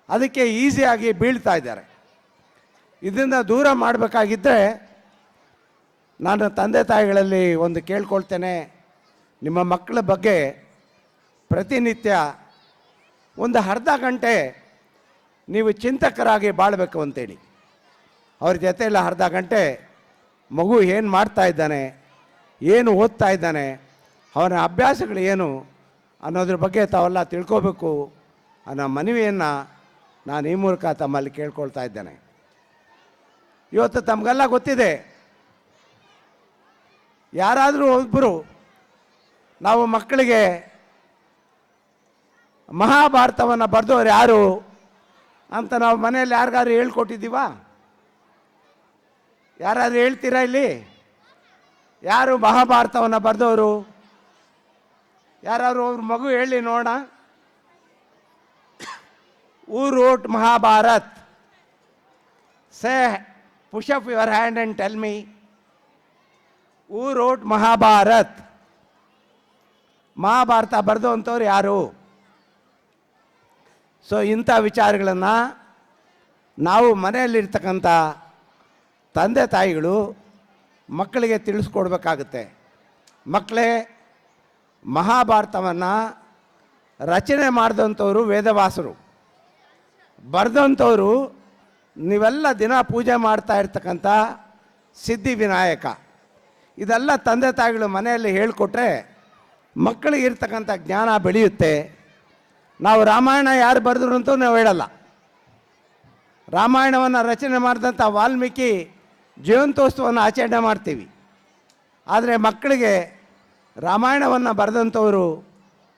K: ಅದಕ್ಕೆ ಈಸಿಯಾಗಿ ಬೀಳ್ತಾ ಇದ್ದಾರೆ. ಇದರಿಂದ ದೂರ ಮಾಡಬೇಕಾಗಿದ್ದರೆ ನಾನು ತಂದೆ ತಾಯಿಗಳಲ್ಲಿ ಒಂದು ಕೇಳ್ಕೊಳ್ತೇನೆ, ನಿಮ್ಮ ಮಕ್ಕಳ ಬಗ್ಗೆ ಪ್ರತಿನಿತ್ಯ ಒಂದು ಅರ್ಧ ಗಂಟೆ ನೀವು ಚಿಂತಕರಾಗಿ ಬಾಳಬೇಕು ಅಂತೇಳಿ. ಅವ್ರ ಜೊತೆಯಲ್ಲಿ ಅರ್ಧ ಗಂಟೆ ಮಗು ಏನು ಮಾಡ್ತಾ ಇದ್ದಾನೆ, ಏನು ಓದ್ತಾ ಇದ್ದಾನೆ, ಅವನ ಅಭ್ಯಾಸಗಳು ಏನು ಅನ್ನೋದ್ರ ಬಗ್ಗೆ ತಾವೆಲ್ಲ ತಿಳ್ಕೋಬೇಕು ಅನ್ನೋ ಮನವಿಯನ್ನು ನಾನು ಈ ಮೂಲಕ ತಮ್ಮಲ್ಲಿ ಕೇಳ್ಕೊಳ್ತಾ ಇದ್ದೇನೆ. ಇವತ್ತು ತಮಗೆಲ್ಲ ಗೊತ್ತಿದೆ, ಯಾರಾದರೂ ಒಬ್ಬರು ನಾವು ಮಕ್ಕಳಿಗೆ ಮಹಾಭಾರತವನ್ನು ಬರೆದವ್ರು ಯಾರು ಅಂತ ನಾವು ಮನೆಯಲ್ಲಿ ಯಾರಿಗಾರು ಹೇಳ್ಕೊಟ್ಟಿದ್ದೀವ? ಯಾರಾದರೂ ಹೇಳ್ತೀರಾ ಇಲ್ಲಿ? ಯಾರು ಮಹಾಭಾರತವನ್ನು ಬರೆದವರು? ಯಾರಾದ್ರು ಅವ್ರ ಮಗು ಹೇಳಿ ನೋಡೋಣ. Who wrote Mahabharat? Say push up your hand and tell me, who wrote Mahabharat? Mahabharata ಬರೆದು ಅಂಥವ್ರು ಯಾರು? ಸೊ ಇಂಥ ವಿಚಾರಗಳನ್ನು ನಾವು ಮನೆಯಲ್ಲಿರ್ತಕ್ಕಂಥ ತಂದೆ ತಾಯಿಗಳು ಮಕ್ಕಳಿಗೆ ತಿಳಿಸ್ಕೊಡ್ಬೇಕಾಗುತ್ತೆ. ಮಕ್ಕಳೇ, ಮಹಾಭಾರತವನ್ನು ರಚನೆ ಮಾಡಿದಂಥವರು ವೇದವ್ಯಾಸರು, ಬರೆದಂಥವರು ನೀವೆಲ್ಲ ದಿನ ಪೂಜೆ ಮಾಡ್ತಾ ಇರ್ತಕ್ಕಂಥ ಸಿದ್ಧಿವಿನಾಯಕ. ಇದೆಲ್ಲ ತಂದೆ ತಾಯಿಗಳು ಮನೆಯಲ್ಲಿ ಹೇಳಿಕೊಟ್ರೆ ಮಕ್ಕಳಿಗೆ ಇರ್ತಕ್ಕಂಥ ಜ್ಞಾನ ಬೆಳೆಯುತ್ತೆ. ನಾವು ರಾಮಾಯಣ ಯಾರು ಬರೆದ್ರು ಅಂತೂ ನಾವು ಹೇಳಲ್ಲ. ರಾಮಾಯಣವನ್ನು ರಚನೆ ಮಾಡಿದಂಥ ವಾಲ್ಮೀಕಿ ಜೀವಂತೋತ್ಸವವನ್ನು ಆಚರಣೆ ಮಾಡ್ತೀವಿ. ಆದರೆ ಮಕ್ಕಳಿಗೆ ರಾಮಾಯಣವನ್ನು ಬರೆದಂಥವರು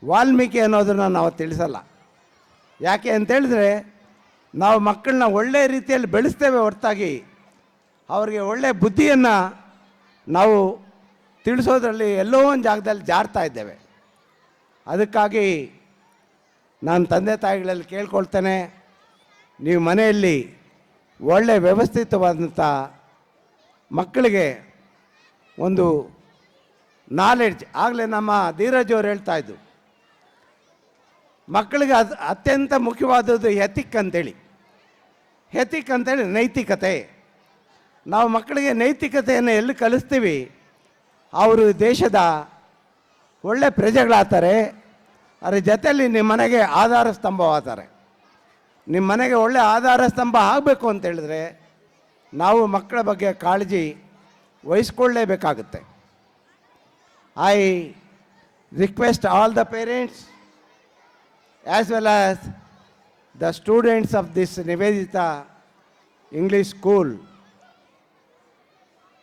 K: ವಾಲ್ಮೀಕಿ ಅನ್ನೋದನ್ನು ನಾವು ತಿಳಿಸಲ್ಲ. ಯಾಕೆ ಅಂತೇಳಿದ್ರೆ, ನಾವು ಮಕ್ಕಳನ್ನ ಒಳ್ಳೆಯ ರೀತಿಯಲ್ಲಿ ಬೆಳೆಸ್ತೇವೆ ಹೊರತಾಗಿ ಅವರಿಗೆ ಒಳ್ಳೆಯ ಬುದ್ಧಿಯನ್ನು ನಾವು ತಿಳಿಸೋದ್ರಲ್ಲಿ ಎಲ್ಲೋ ಒಂದು ಜಾಗದಲ್ಲಿ ಜಾರ್ತಾ ಇದ್ದೇವೆ. ಅದಕ್ಕಾಗಿ ನಾನು ತಂದೆ ತಾಯಿಗಳಲ್ಲಿ ಕೇಳ್ಕೊಳ್ತೇನೆ, ನೀವು ಮನೆಯಲ್ಲಿ ಒಳ್ಳೆಯ ವ್ಯವಸ್ಥಿತವಾದಂಥ ಮಕ್ಕಳಿಗೆ ಒಂದು ನಾಲೆಡ್ಜ್, ಆಗಲೇ ನಮ್ಮ ಧೀರಜ್ ಅವರು ಹೇಳ್ತಾ ಇದ್ದು, ಮಕ್ಕಳಿಗೆ ಅತ್ಯಂತ ಮುಖ್ಯವಾದದ್ದು ಎಥಿಕ್ ಅಂತೇಳಿ. ಎಥಿಕ್ ಅಂತೇಳಿ ನೈತಿಕತೆ. ನಾವು ಮಕ್ಕಳಿಗೆ ನೈತಿಕತೆಯನ್ನು ಎಲ್ಲಿ ಕಲಿಸ್ತೀವಿ, ಅವರು ದೇಶದ ಒಳ್ಳೆ ಪ್ರಜೆಗಳಾಗ್ತಾರೆ. ಅದರ ಜೊತೆಯಲ್ಲಿ ನಿಮ್ಮ ಮನೆಗೆ ಆಧಾರ ಸ್ತಂಭವಾಗ್ತಾರೆ. ನಿಮ್ಮ ಮನೆಗೆ ಒಳ್ಳೆ ಆಧಾರ ಸ್ತಂಭ ಆಗಬೇಕು ಅಂತೇಳಿದ್ರೆ ನಾವು ಮಕ್ಕಳ ಬಗ್ಗೆ ಕಾಳಜಿ ವಹಿಸ್ಕೊಳ್ಳೇಬೇಕಾಗುತ್ತೆ. I request all the parents as well as the students of this Nivedita English school,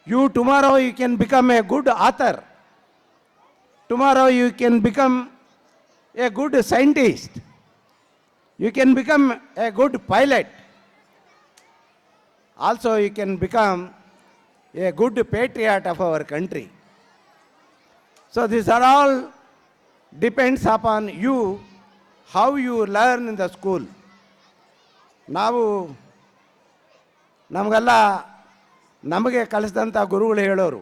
K: you tomorrow you can become a good author. Tomorrow you can become a good scientist. You can become a good pilot. Also you can become a good patriot of our country. So these are all depends upon you, how you learn in the school. ನಾವು ನಮಗೆಲ್ಲ ನಮಗೆ ಕಲಿಸಿದಂಥ ಗುರುಗಳು ಹೇಳೋರು,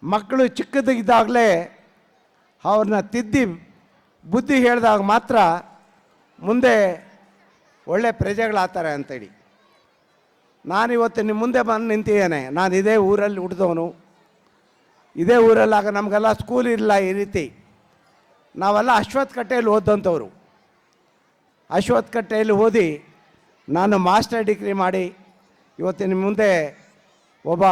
K: ಮಕ್ಕಳು ಚಿಕ್ಕದಿದ್ದಾಗಲೇ ಅವ್ರನ್ನ ತಿದ್ದಿ ಬುದ್ಧಿ ಹೇಳಿದಾಗ ಮಾತ್ರ ಮುಂದೆ ಒಳ್ಳೆ ಪ್ರಜೆಗಳಾಗ್ತಾರೆ ಅಂತೇಳಿ. ನಾನಿವತ್ತು ನಿಮ್ಮ ಮುಂದೆ ಬಂದು ನಿಂತಿದ್ದೇನೆ. ನಾನು ಇದೇ ಊರಲ್ಲಿ ಹುಟ್ಟಿದವನು. ಇದೇ ಊರಲ್ಲಾಗ ನಮಗೆಲ್ಲ ಸ್ಕೂಲ್ ಇಲ್ಲ ಈ ರೀತಿ. ನಾವೆಲ್ಲ ಅಶ್ವತ್ಥಕಟ್ಟೆಯಲ್ಲಿ ಓದಂಥವ್ರು. ಅಶ್ವತ್ಥಕಟ್ಟೆಯಲ್ಲಿ ಓದಿ ನಾನು ಮಾಸ್ಟರ್ ಡಿಗ್ರಿ ಮಾಡಿ ಇವತ್ತು ನಿಮ್ಮ ಮುಂದೆ ಒಬ್ಬ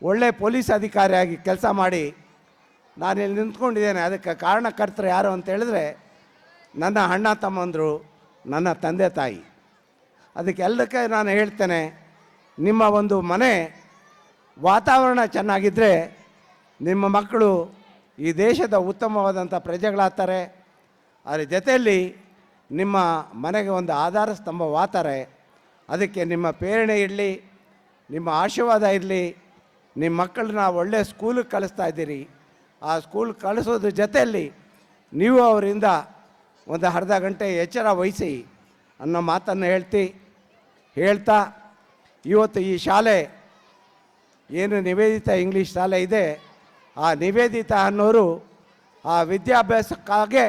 K: ಒಳ್ಳೆ ಪೊಲೀಸ್ ಅಧಿಕಾರಿಯಾಗಿ ಕೆಲಸ ಮಾಡಿ ನಾನಿಲ್ಲಿ ನಿಂತ್ಕೊಂಡಿದ್ದೇನೆ. ಅದಕ್ಕೆ ಕಾರಣಕರ್ತರು ಯಾರು ಅಂತ ಹೇಳಿದ್ರೆ ನನ್ನ ಅಣ್ಣ ತಮ್ಮಂದರು, ನನ್ನ ತಂದೆ ತಾಯಿ. ಅದಕ್ಕೆಲ್ಲಕ್ಕೆ ನಾನು ಹೇಳ್ತೇನೆ, ನಿಮ್ಮ ಒಂದು ಮನೆ ವಾತಾವರಣ ಚೆನ್ನಾಗಿದ್ದರೆ ನಿಮ್ಮ ಮಕ್ಕಳು ಈ ದೇಶದ ಉತ್ತಮವಾದಂಥ ಪ್ರಜೆಗಳಾಗ್ತಾರೆ. ಅದರ ಜೊತೆಯಲ್ಲಿ ನಿಮ್ಮ ಮನೆಗೆ ಒಂದು ಆಧಾರ ಸ್ತಂಭವಾಗ್ತಾರೆ. ಅದಕ್ಕೆ ನಿಮ್ಮ ಪ್ರೇರಣೆ ಇರಲಿ, ನಿಮ್ಮ ಆಶೀರ್ವಾದ ಇರಲಿ. ನಿಮ್ಮ ಮಕ್ಕಳನ್ನ ಒಳ್ಳೆಯ ಸ್ಕೂಲಿಗೆ ಕಳಿಸ್ತಾ ಇದ್ದೀರಿ. ಆ ಸ್ಕೂಲ್ ಕಳಿಸೋದ್ರ ಜೊತೆಯಲ್ಲಿ ನೀವು ಅವರಿಂದ ಒಂದು ಅರ್ಧ ಗಂಟೆ ಎಚ್ಚರ ವಹಿಸಿ ಅನ್ನೋ ಮಾತನ್ನು ಹೇಳ್ತಾ ಇವತ್ತು ಈ ಶಾಲೆ ಏನು ನಿವೇದಿತ ಇಂಗ್ಲೀಷ್ ಶಾಲೆ ಇದೆ, ಆ ನಿವೇದಿತ ಅನ್ನೋರು ಆ ವಿದ್ಯಾಭ್ಯಾಸಕ್ಕಾಗೆ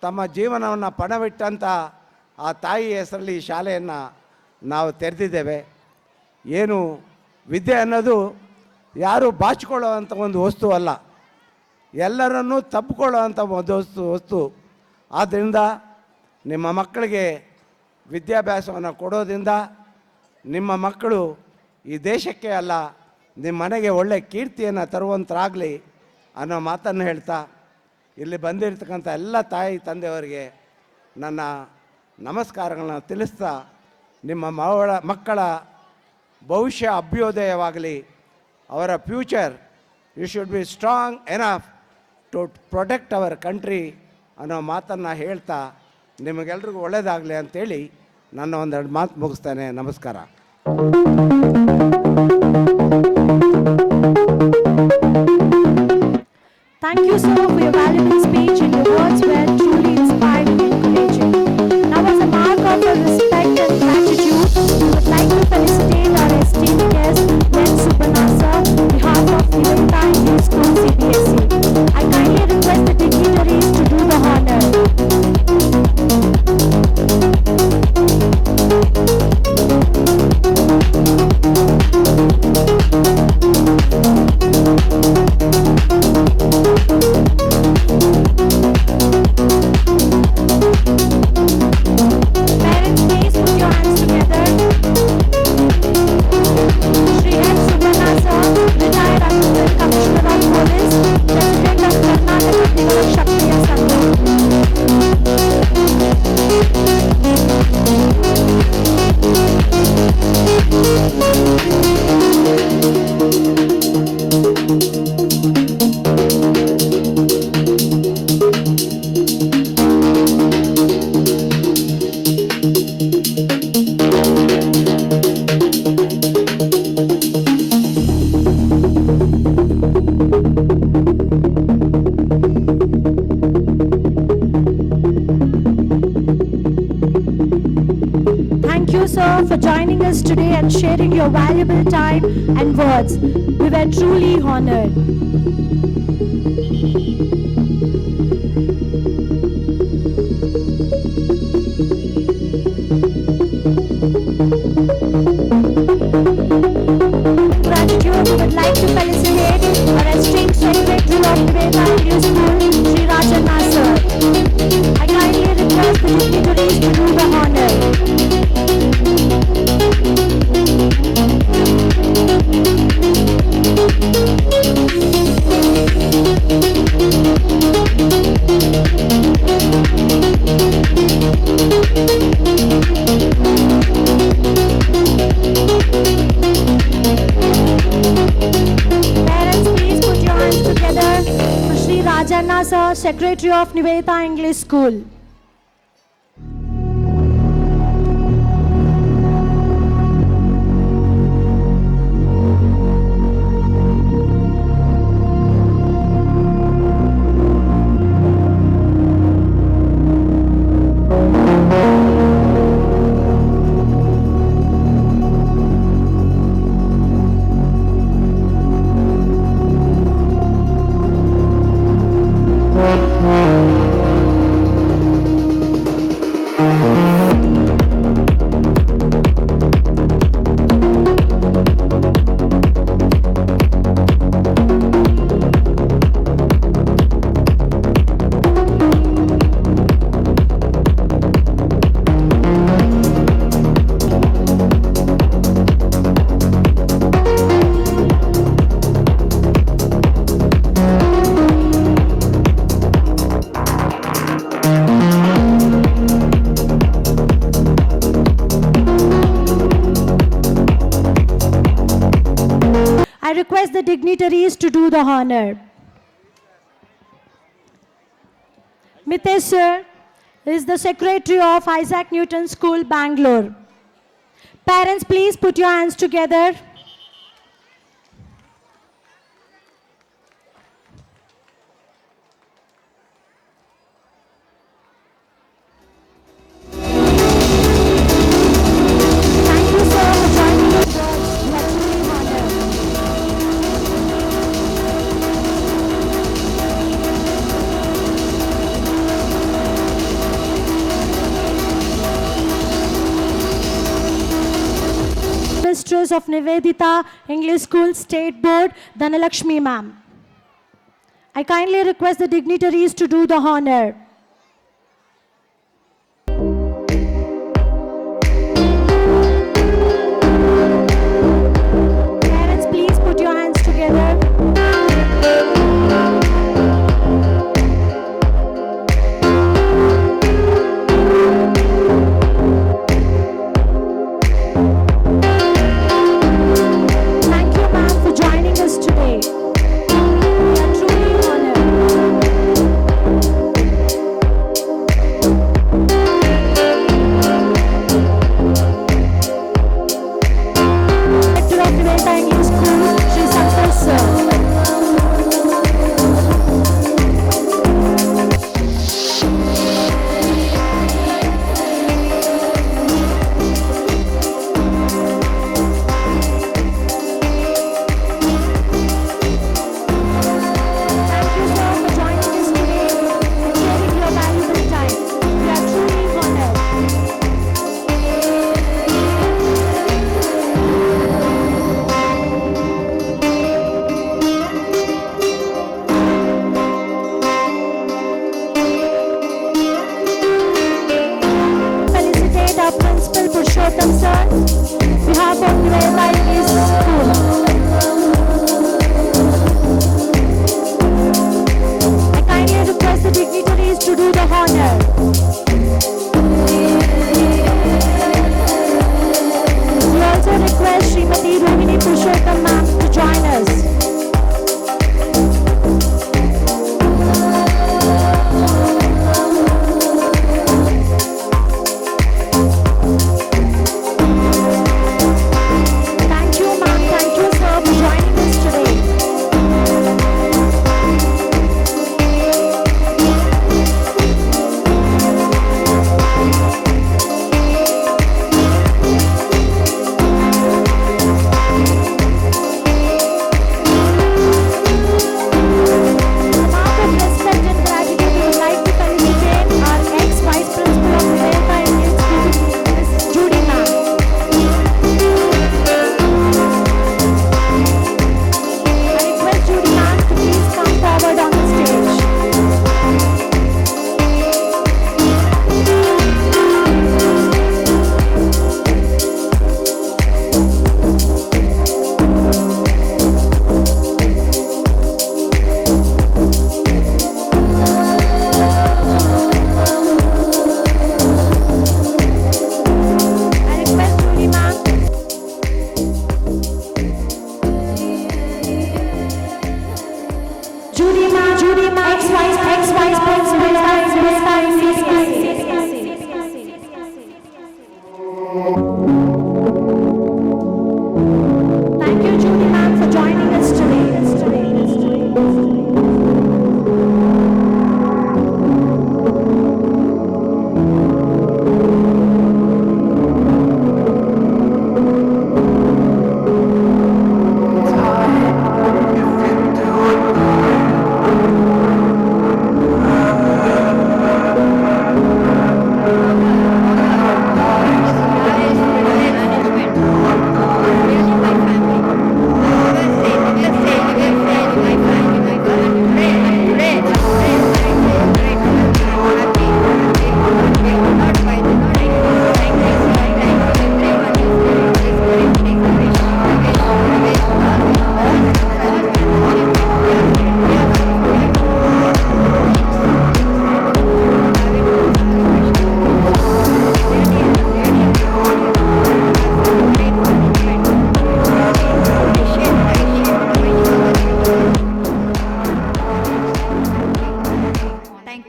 K: ತಮ್ಮ ಜೀವನವನ್ನು ಪಣವಿಟ್ಟಂಥ ಆ ತಾಯಿ ಹೆಸರಲ್ಲಿ ಈ ಶಾಲೆಯನ್ನು ನಾವು ತೆರೆದಿದ್ದೇವೆ. ಏನು ವಿದ್ಯೆ ಅನ್ನೋದು ಯಾರು ಬಾಚಿಕೊಳ್ಳೋ ಅಂಥ ಒಂದು ವಸ್ತು ಅಲ್ಲ, ಎಲ್ಲರನ್ನೂ ತಪ್ಪಿಕೊಳ್ಳೋ ಅಂಥ ಒಂದು ವಸ್ತು. ಆದ್ದರಿಂದ ನಿಮ್ಮ ಮಕ್ಕಳಿಗೆ ವಿದ್ಯಾಭ್ಯಾಸವನ್ನು ಕೊಡೋದ್ರಿಂದ ನಿಮ್ಮ ಮಕ್ಕಳು ಈ ದೇಶಕ್ಕೆ ಅಲ್ಲ, ನಿಮ್ಮ ಮನೆಗೆ ಒಳ್ಳೆಯ ಕೀರ್ತಿಯನ್ನು ತರುವಂತರಾಗಲಿ ಅನ್ನೋ ಮಾತನ್ನು ಹೇಳ್ತಾ, ಇಲ್ಲಿ ಬಂದಿರತಕ್ಕಂಥ ಎಲ್ಲ ತಾಯಿ ತಂದೆಯವರಿಗೆ ನನ್ನ ನಮಸ್ಕಾರಗಳನ್ನ ತಿಳಿಸ್ತಾ, ನಿಮ್ಮ ಮಕ್ಕಳ ಭವಿಷ್ಯ ಅಭ್ಯುದಯವಾಗಲಿ. ಅವರ future you should be strong enough to protect our country ಅನ್ನೋ ಮಾತನ್ನು ಹೇಳ್ತಾ ನಿಮಗೆಲ್ರಿಗೂ ಒಳ್ಳೆಯದಾಗಲಿ ಅಂತೇಳಿ ನನ್ನ ಒಂದೆರಡು ಮಾತು ಮುಗಿಸ್ತೇನೆ. ನಮಸ್ಕಾರ.
A: Thank you, sir, for your valuable speech, and your words were truly inspiring and encouraging. Now, as a mark of our respect and gratitude, we would like to felicitate our esteemed guest, Len Subanasa, on behalf of Nivedita English School CBSE. I kindly request the dignitaries to do the honor. Parents, please put your hands together. Shri N. Subanasa, retired Assistant Commissioner of Police, President of Karnataka Trivara Kshatriya Sangha. Thank you, sir, for joining us today and sharing your valuable time and words. We were truly honored. Gratitude, we would like to felicitate our esteemed Secretary of Nivedita English School, Sri Rajana sir. I kindly request the dignitaries to do the honor. Parents, please put your hands together for Sri Rajana sir, Secretary of Nivedita English School. request the dignitaries to do the honor. Mitesh sir is the secretary of Isaac Newton School, Bangalore. Parents, please put your hands together. Thank you, sir, for joining us. You are truly honored. Mistress of Nivedita English School State Board, Dhanalakshmi ma'am. I kindly request the dignitaries to do the honor. Parents, please put your hands together. Thank you, ma'am, for joining us today. We are truly honored. Director of Nivedita English School, Shri Santosh sir. Thank you, sir, for joining us today and sharing your valuable time. We are truly honored. Felicitate our principal Purushottam sir, on behalf of Nivedita English School. I kindly request the dignitaries to do the honor. We also request Srimati Rohini Purushottam ma'am to join us. Thank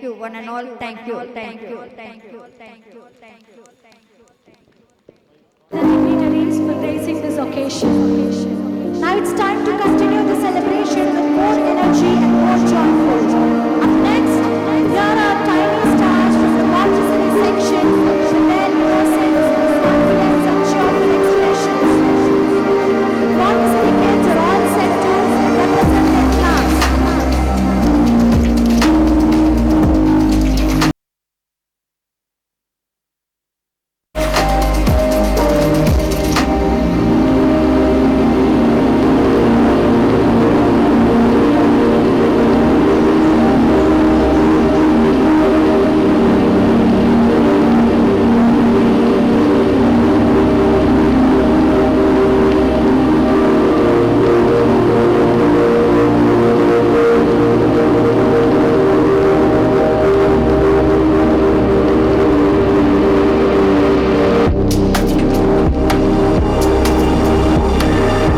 B: you, one and all. Thank you, thank you, thank you, thank you, thank you, thank you.
A: The dignitaries for gracing this occasion. Now it's time to continue the celebration with more energy and more joyful.